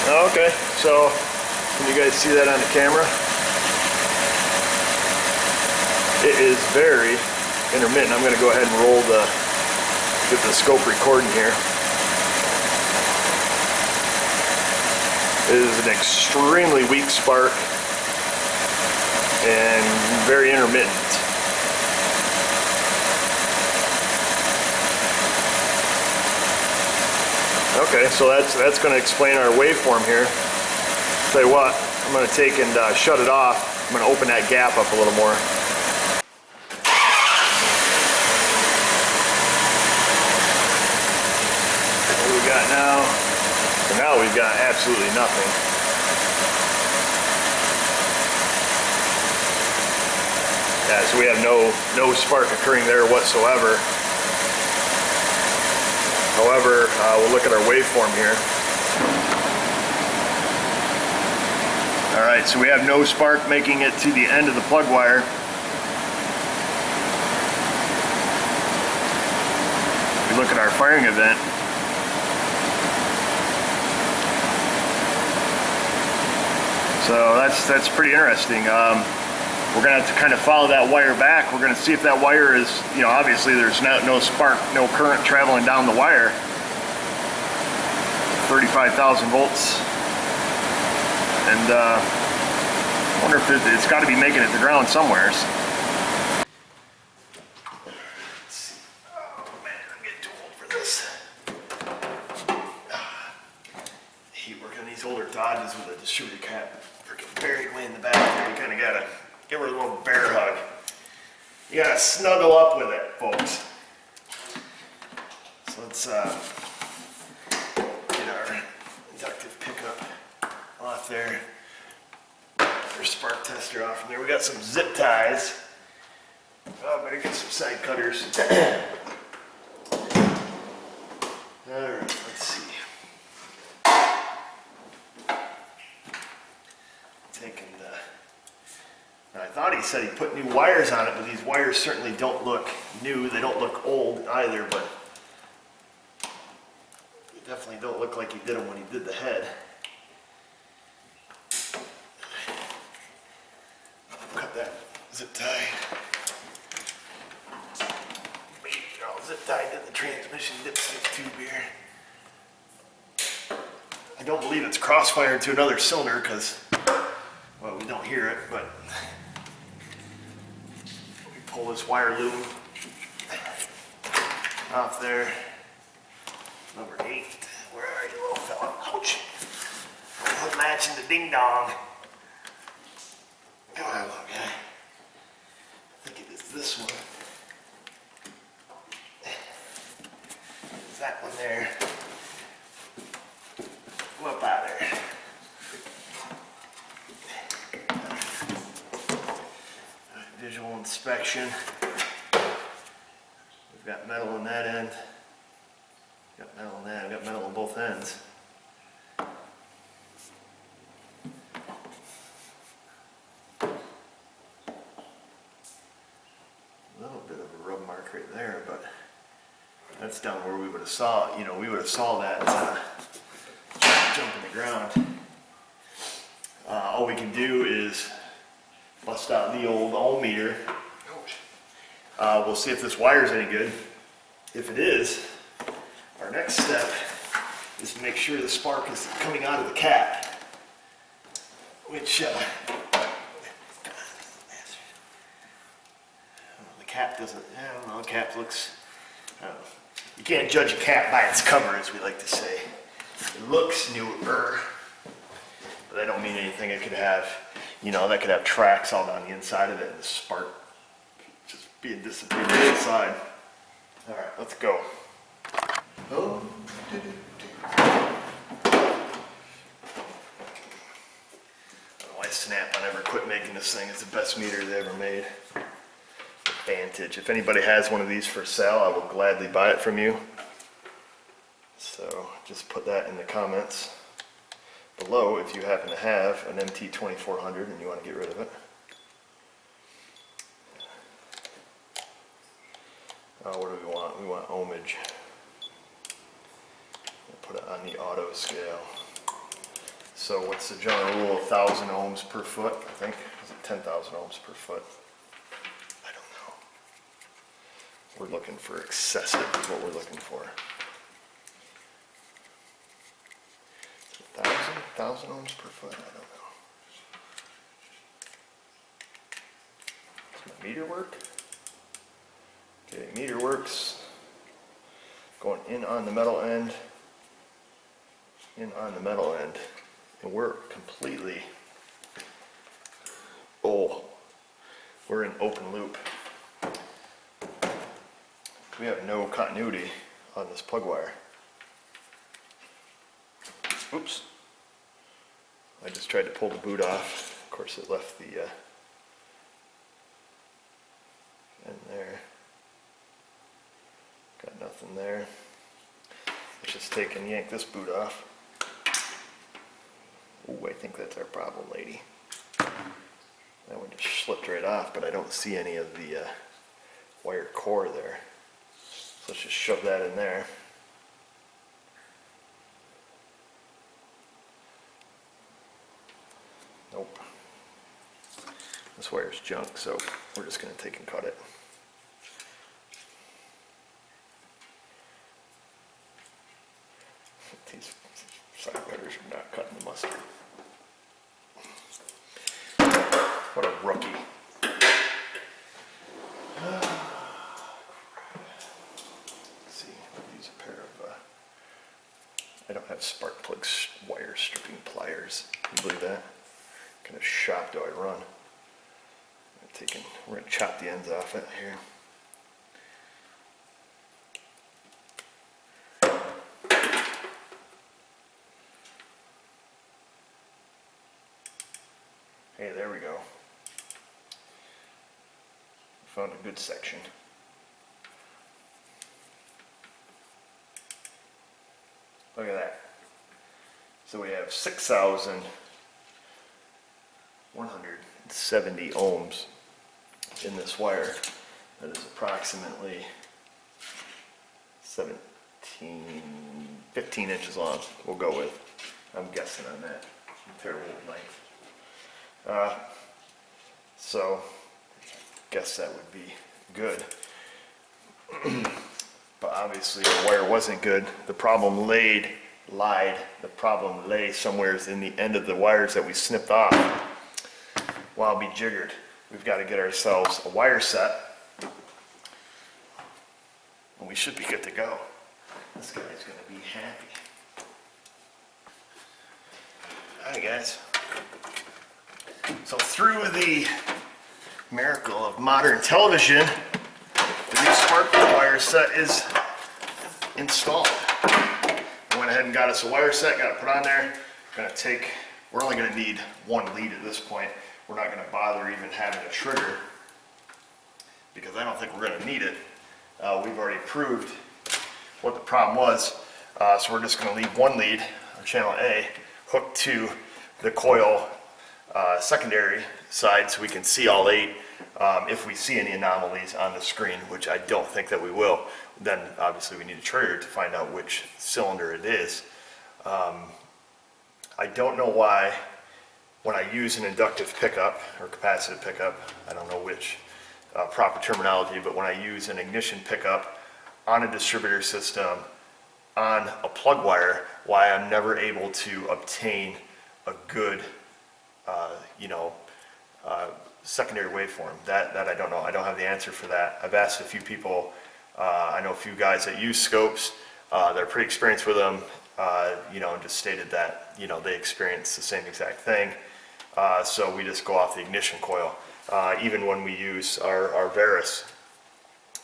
Okay, so can you guys see that on the camera? It is very intermittent. I'm going to go ahead and get the scope recording here. It is an extremely weak spark and very intermittent. Okay, so that's going to explain our waveform here. Tell you what, I'm going to take and shut it off. I'm going to open that gap up a little more. What do we got now? So now we've got absolutely nothing. Yeah, so we have no spark occurring there whatsoever. However, we'll look at our waveform here. All right, so we have no spark making it to the end of the plug wire. We look at our firing event. So that's pretty interesting. We're gonna have to kind of follow that wire back. We're gonna see if that wire is, you know, obviously there's no spark, no current traveling down the wire. 35,000 volts. And I wonder if it's got to be making it to ground somewheres. Let's see. Oh man, I'm getting too old for this. I hate working on these older Dodges with a distributor cap freaking buried way in the back there. You kind of gotta give her a little bear hug. You gotta snuggle up with it, folks. So let's get our inductive pickup off there. Our spark tester off from there. We got some zip ties. Oh, better get some side cutters. Alright, let's see. Taking now I thought he said he put new wires on it, but these wires certainly don't look new. They don't look old either, but they definitely don't look like he did them when he did the head. Cut that zip tie. Zip tied to the transmission dipstick tube here. I don't believe it's crossfired to another cylinder because, well, we don't hear it, but we pull this wire loom off there. Number 8. Where are you, little fella? Ouch! Quit matching the ding dong. Come on, little guy. I think it is this one. Is that one there? Go up out there. Visual inspection. We've got metal on that end. Got metal on that. I've got metal on both ends. A little bit of a rub mark right there, but that's down where we would have saw, you know, we would have saw that jump in the ground. All we can do is bust out the old ohm meter. We'll see if this wire's any good. If it is, our next step is to make sure the spark is coming out of the cap, which the cap doesn't, I don't know, the cap looks, I don't know. You can't judge a cap by its cover, as we like to say. It looks newer, but that don't mean anything. It could have, you know, that could have tracks all down the inside of it and the spark just being dissipated inside. All right, let's go. Oh. Why Snap-on ever quit making this thing? It's the best meter they ever made. Vantage. If anybody has one of these for sale, I will gladly buy it from you. So just put that in the comments below if you happen to have an MT2400 and you want to get rid of it. Oh, what do we want? We want ohmage. We'll put it on the auto scale. So what's the general rule? 1,000 ohms per foot, I think. Is it 10,000 ohms per foot? I don't know. We're looking for excessive is what we're looking for. 1,000 ohms per foot? I don't know. Does my meter work? Okay, meter works. Going in on the metal end. In on the metal end. And we're completely, we're in open loop. We have no continuity on this plug wire. Oops. I just tried to pull the boot off. Of course it left the end there. Got nothing there. Let's just take and yank this boot off. Ooh, I think that's our problem, lady. That one just slipped right off, but I don't see any of the wire core there. So let's just shove that in there. Nope. This wire's junk, so we're just going to take and cut it. These side cutters are not cutting the mustard. What a rookie. Let's see, I'll use a pair of, I don't have spark plug wire stripping pliers. Can you believe that? What kind of shop do I run? We're going to chop the ends off it here. Hey, there we go. Found a good section. Look at that. So we have 6,170 ohms in this wire. That is approximately 15 inches long, we'll go with. I'm guessing on that. Terrible length. So, guess that would be good. But obviously the wire wasn't good. The problem lay somewhere in the end of the wires that we snipped off. While be jiggered. We've got to get ourselves a wire set. And we should be good to go. This guy's going to be happy. Alright guys. So through the miracle of modern television, the new spark plug wire set is installed. I went ahead and got us a wire set, got it put on there. We're only going to need one lead at this point. We're not going to bother even having a trigger because I don't think we're going to need it. We've already proved what the problem was. So we're just going to leave one lead, our channel A, hooked to the coil secondary side so we can see all 8. If we see any anomalies on the screen, which I don't think that we will, then obviously we need a trigger to find out which cylinder it is. I don't know why when I use an inductive pickup or capacitive pickup, I don't know which proper terminology, but when I use an ignition pickup on a distributor system on a plug wire, why I'm never able to obtain a good, secondary waveform. That I don't know. I don't have the answer for that. I've asked a few people. I know a few guys that use scopes. They're pretty experienced with them. And just stated that they experience the same exact thing. So we just go off the ignition coil. Even when we use our Varus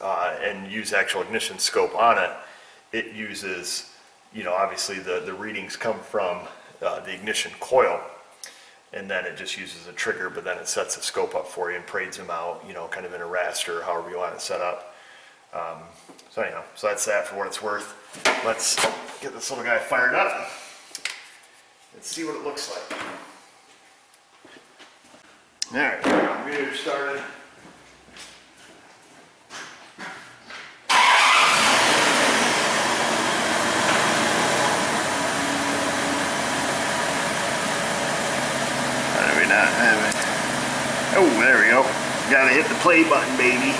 and use actual ignition scope on it, it uses, obviously the readings come from the ignition coil, and then it just uses a trigger, but then it sets the scope up for you and parades them out, kind of in a raster, however you want it set up. So anyhow, so that's that for what it's worth. Let's get this little guy fired up and see what it looks like. All right, meter started. How do we not have it? Oh, there we go. Gotta hit the play button, baby.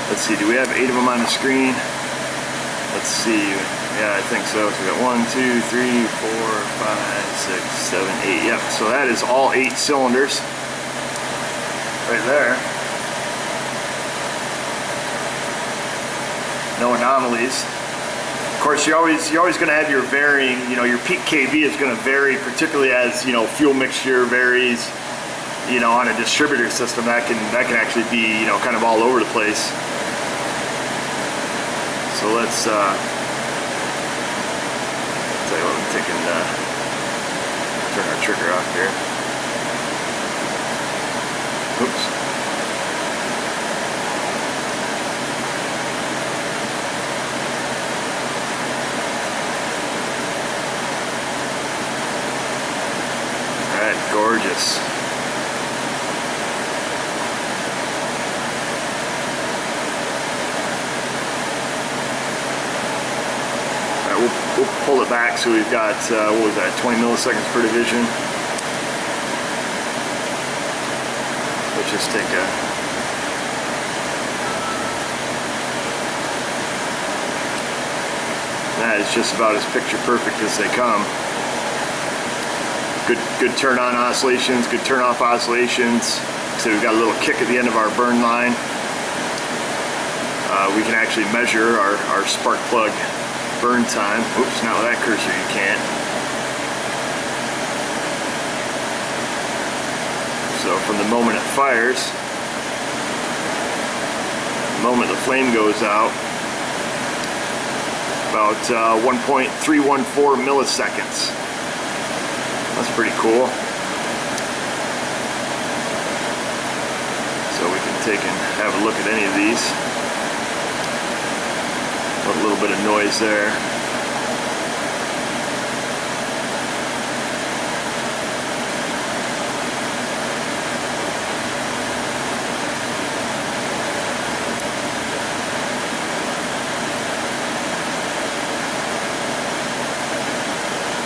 Let's see, do we have 8 of them on the screen? Let's see, yeah, I think so. So we got 1, 2, 3, 4, 5, 6, 7, 8. Yep, so that is all 8 cylinders right there. No anomalies. Of course, you're always going to have your varying, your peak kV is going to vary, particularly as, fuel mixture varies. On a distributor system, that can actually be, kind of all over the place. So let's tell you what, I'm taking turn our trigger off here. Oops. All right, gorgeous. We'll pull it back so we've got, what was that, 20 milliseconds per division. Let's just take a... That is just about as picture perfect as they come. Good turn on oscillations, good turn off oscillations. So we've got a little kick at the end of our burn line. We can actually measure our spark plug burn time. Oops, not with that cursor you can't. So from the moment it fires, the moment the flame goes out, about 1.314 milliseconds. That's pretty cool. So we can take and have a look at any of these. A little bit of noise there.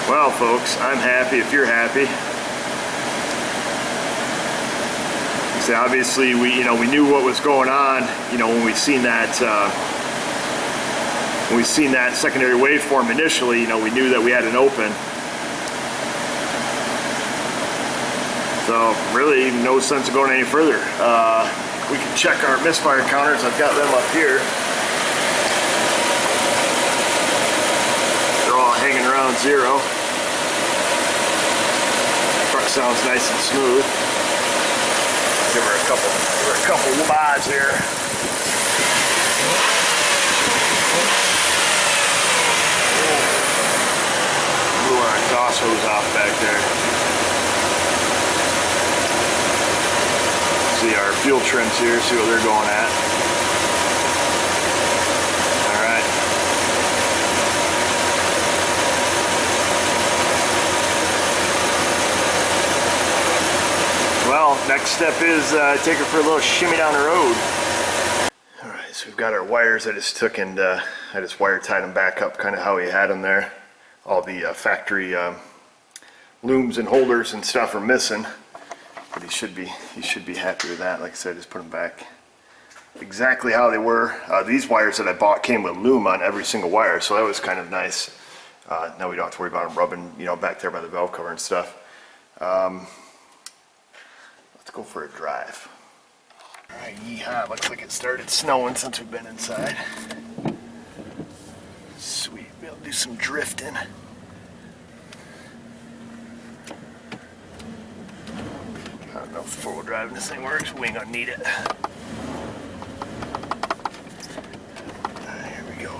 Well, folks, I'm happy if you're happy. So obviously, we knew what was going on. When we seen that. When we seen that secondary waveform initially, we knew that we had an open. So really no sense of going any further. We can check our misfire counters. I've got them up here. They're all hanging around 0. Truck sounds nice and smooth. Give her a couple wads here. Blew our exhaust hose off back there. See our fuel trims here, see what they're going at. Alright. Well, next step is take her for a little shimmy down the road. Alright, so we've got our wires. I just took and I just wire tied them back up kind of how we had them there. All the factory looms and holders and stuff are missing, but he should be happy with that. Like I said, just put them back exactly how they were. These wires that I bought came with loom on every single wire, so that was kind of nice. Now we don't have to worry about them rubbing, you know, back there by the valve cover and stuff. Let's go for a drive. All right, yeehaw! Looks like it started snowing since we've been inside. Sweet, we'll do some drifting. I don't know if the four-wheel drive in this thing works. We ain't gonna need it. Here we go.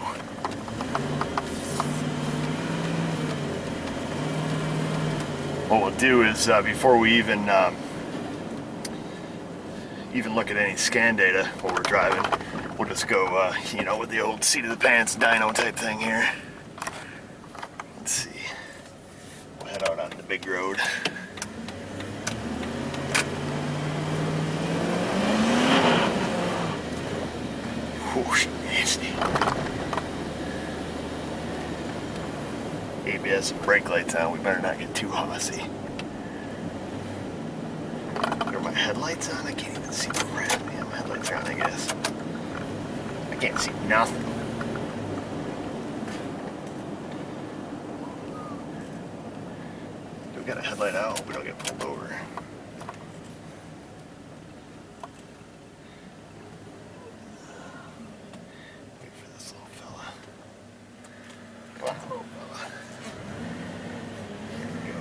What we'll do is before we even look at any scan data while we're driving, we'll just go, you know, with the old seat of the pants dyno type thing here. Let's see. We'll head out on the big road. Whoosh, nasty. ABS and brake lights on. We better not get too hossy. Are my headlights on? I can't even see crap. Yeah, my headlights are on, I guess. I can't see nothing. We got a headlight out. We don't get pulled over. Wait for this little fella. Come on, little fella. Here we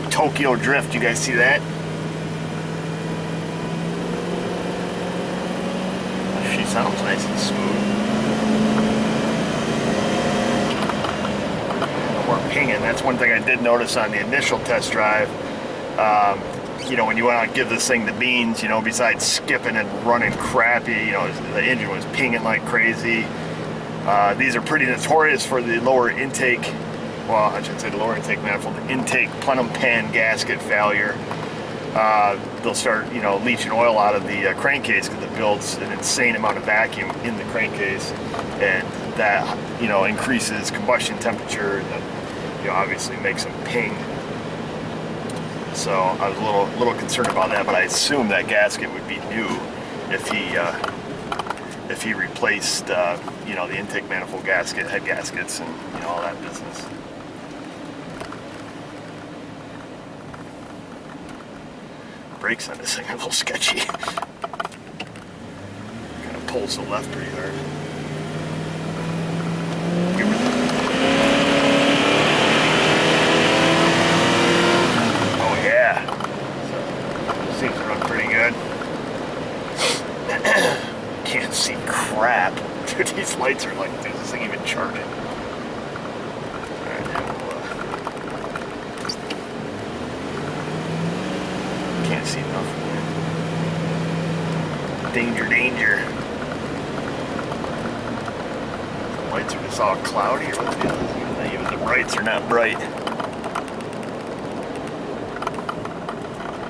go. Tokyo Drift. You guys see that? She sounds nice and smooth. No more pinging. That's one thing I did notice on the initial test drive. You know, when you went out and give this thing the beans, you know, besides skipping and running crappy, you know, the engine was pinging like crazy. These are pretty notorious for the lower intake, well, I should say the lower intake manifold, the intake plenum pan gasket failure. They'll start, you know, leaching oil out of the crankcase because it builds an insane amount of vacuum in the crankcase, and that, you know, increases combustion temperature and that, you know, obviously makes them ping. So I was a little concerned about that, but I assume that gasket would be new if he replaced, you know, the intake manifold gasket, head gaskets, and, you know, all that business. Brakes on this thing are a little sketchy. Kind of pulls the left pretty hard. Oh yeah. So, seems to run pretty good. Can't see crap. Dude, these lights are like, dude, this thing even charging. Alright, now can't see nothing. Danger, danger. The lights are just all cloudy, or what's the other thing? Even the brights are not bright.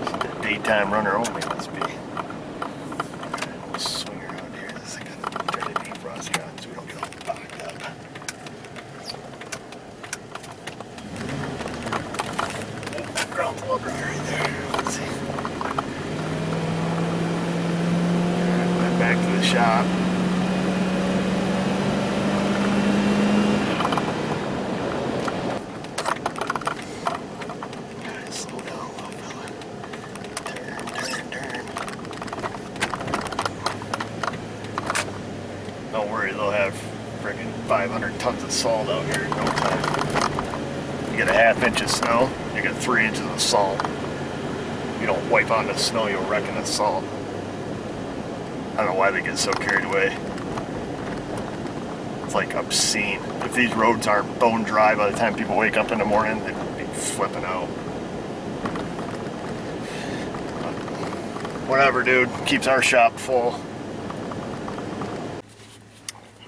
It's the daytime runner only, must be. We'll swing around here. This thing got to try to defrost here so we don't get all bogged up. Oh, ground's a little dry right there. Let's see. Back to the shop. Alright, slow down, little fella. Turn. Don't worry, they'll have friggin' 500 tons of salt out here in no time. You get a ½ inch of snow, you get 3 inches of salt. You don't wipe on the snow, you'll reckon it's salt. I don't know why they get so carried away. It's like obscene. If these roads aren't bone dry by the time people wake up in the morning, they'd be flipping out. Whatever, dude. Keeps our shop full.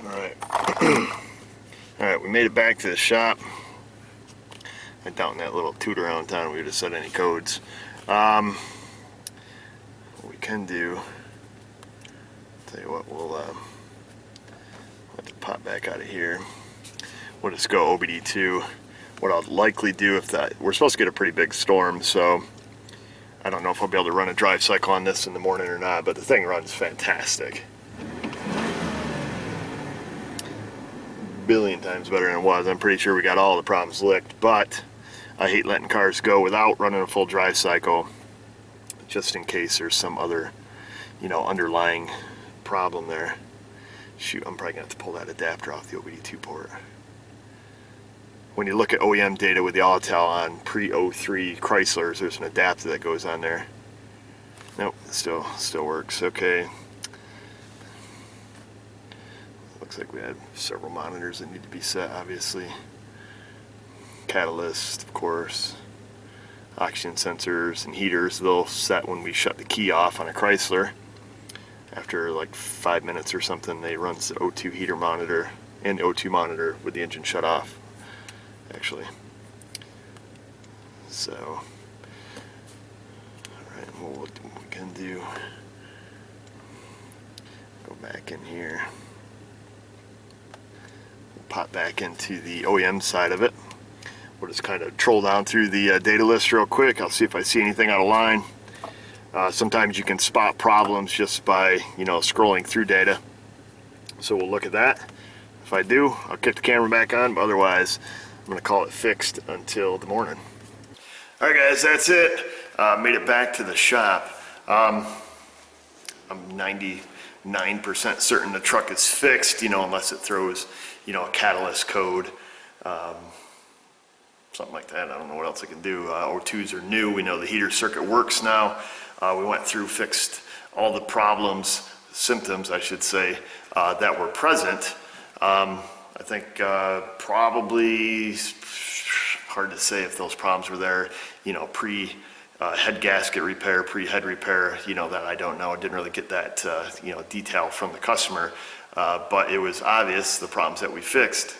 Alright. Alright, we made it back to the shop. Went down that little toot around town. We just set any codes. What we can do, tell you what, we'll have to pop back out of here. we'll just go OBD2. What I'll likely do if that, we're supposed to get a pretty big storm, so I don't know if I'll be able to run a drive cycle on this in the morning or not, but the thing runs fantastic. Billion times better than it was. I'm pretty sure we got all the problems licked, but I hate letting cars go without running a full drive cycle, just in case there's some other, you know, underlying problem there. Shoot, I'm probably gonna have to pull that adapter off the OBD2 port. When you look at OEM data with the Autel on pre-03 Chryslers, there's an adapter that goes on there. Nope, still works. Okay. Looks like we had several monitors that need to be set, obviously. Catalyst, of course. Oxygen sensors and heaters, they'll set when we shut the key off on a Chrysler. After like 5 minutes or something, they run the O2 heater monitor and the O2 monitor with the engine shut off, actually. So, alright, what we can do, go back in here. We'll pop back into the OEM side of it. We'll just kind of troll down through the data list real quick. I'll see if I see anything out of line. Sometimes you can spot problems just by, you know, scrolling through data. So we'll look at that. If I do, I'll kick the camera back on, but otherwise, I'm going to call it fixed until the morning. All right, guys, that's it. Made it back to the shop. I'm 99% certain the truck is fixed, you know, unless it throws, you know, a catalyst code. Something like that. I don't know what else I can do. O2s are new. We know the heater circuit works now. We went through, fixed all the problems, symptoms, I should say, that were present. I think probably, hard to say if those problems were there, you know, pre-head gasket repair, pre-head repair, you know, that I don't know. I didn't really get that, you know, detail from the customer, but it was obvious the problems that we fixed,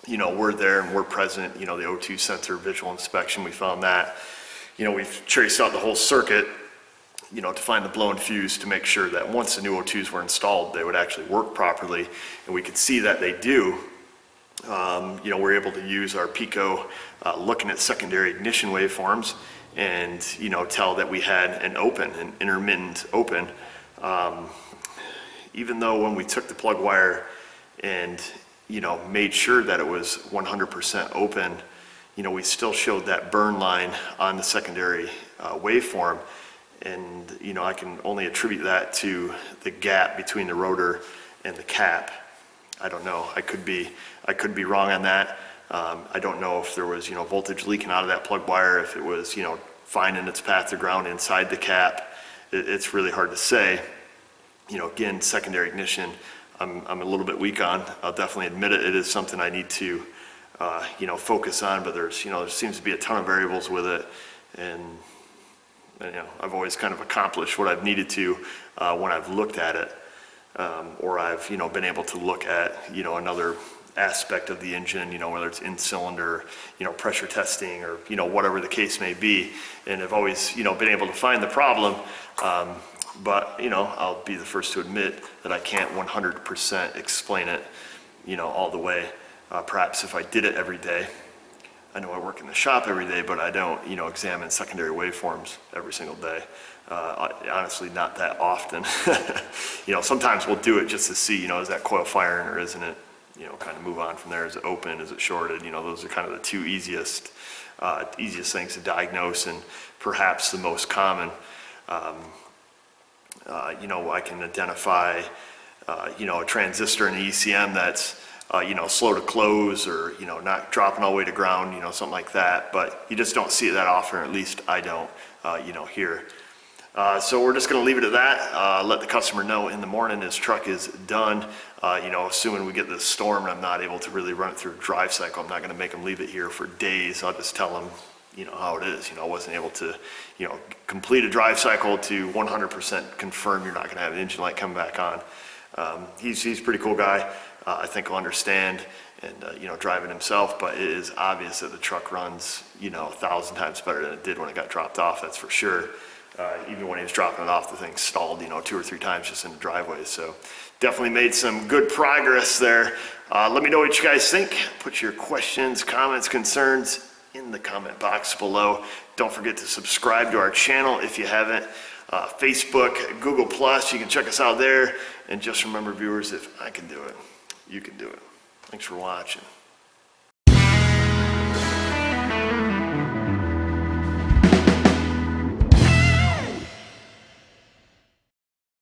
you know, were there and were present. You know, the O2 sensor visual inspection, we found that. You know, we've traced out the whole circuit, you know, to find the blown fuse to make sure that once the new O2s were installed, they would actually work properly, and we could see that they do. You know, we're able to use our Pico looking at secondary ignition waveforms and, you know, tell that we had an intermittent open. Even though when we took the plug wire and, you know, made sure that it was 100% open, you know, we still showed that burn line on the secondary waveform. And, you know, I can only attribute that to the gap between the rotor and the cap. I don't know. I could be wrong on that. I don't know if there was, you know, voltage leaking out of that plug wire, if it was, you know, finding its path to ground inside the cap. It's really hard to say. You know, again, secondary ignition, I'm a little bit weak on. I'll definitely admit it. It is something I need to, you know, focus on. But there's, you know, there seems to be a ton of variables with it, and you know, I've always kind of accomplished what I've needed to when I've looked at it, or I've, you know, been able to look at, you know, another aspect of the engine, you know, whether it's in cylinder, you know, pressure testing, or, you know, whatever the case may be, and I've always, you know, been able to find the problem. But, you know, I'll be the first to admit that I can't 100% explain it, you know, all the way. Perhaps if I did it every day. I know I work in the shop every day, but I don't, you know, examine secondary waveforms every single day. Honestly, not that often. You know, sometimes we'll do it just to see, you know, is that coil firing or isn't it? You know, kind of move on from there. Is it open? Is it shorted? You know, those are kind of the two easiest things to diagnose, and perhaps the most common. You know, I can identify, you know, a transistor in the ECM that's, you know, slow to close, or, you know, not dropping all the way to ground, you know, something like that. But you just don't see it that often, or at least I don't, you know, here. So we're just going to leave it at that. Let the customer know in the morning his truck is done. You know, assuming we get this storm and I'm not able to really run it through a drive cycle, I'm not going to make him leave it here for days. I'll just tell him, you know, how it is. You know, I wasn't able to, you know, complete a drive cycle to 100% confirm you're not going to have an engine light come back on. He's a pretty cool guy. I think he'll understand and, you know, drive it himself, but it is obvious that the truck runs, you know, 1,000 times better than it did when it got dropped off, that's for sure. Even when he was dropping it off, the thing stalled, 2 or 3 times just in the driveway. So definitely made some good progress there. Let me know what you guys think. Put your questions, comments, concerns in the comment box below. Don't forget to subscribe to our channel if you haven't. Facebook, Google+, you can check us out there. And just remember, viewers, if I can do it, you can do it. Thanks for watching.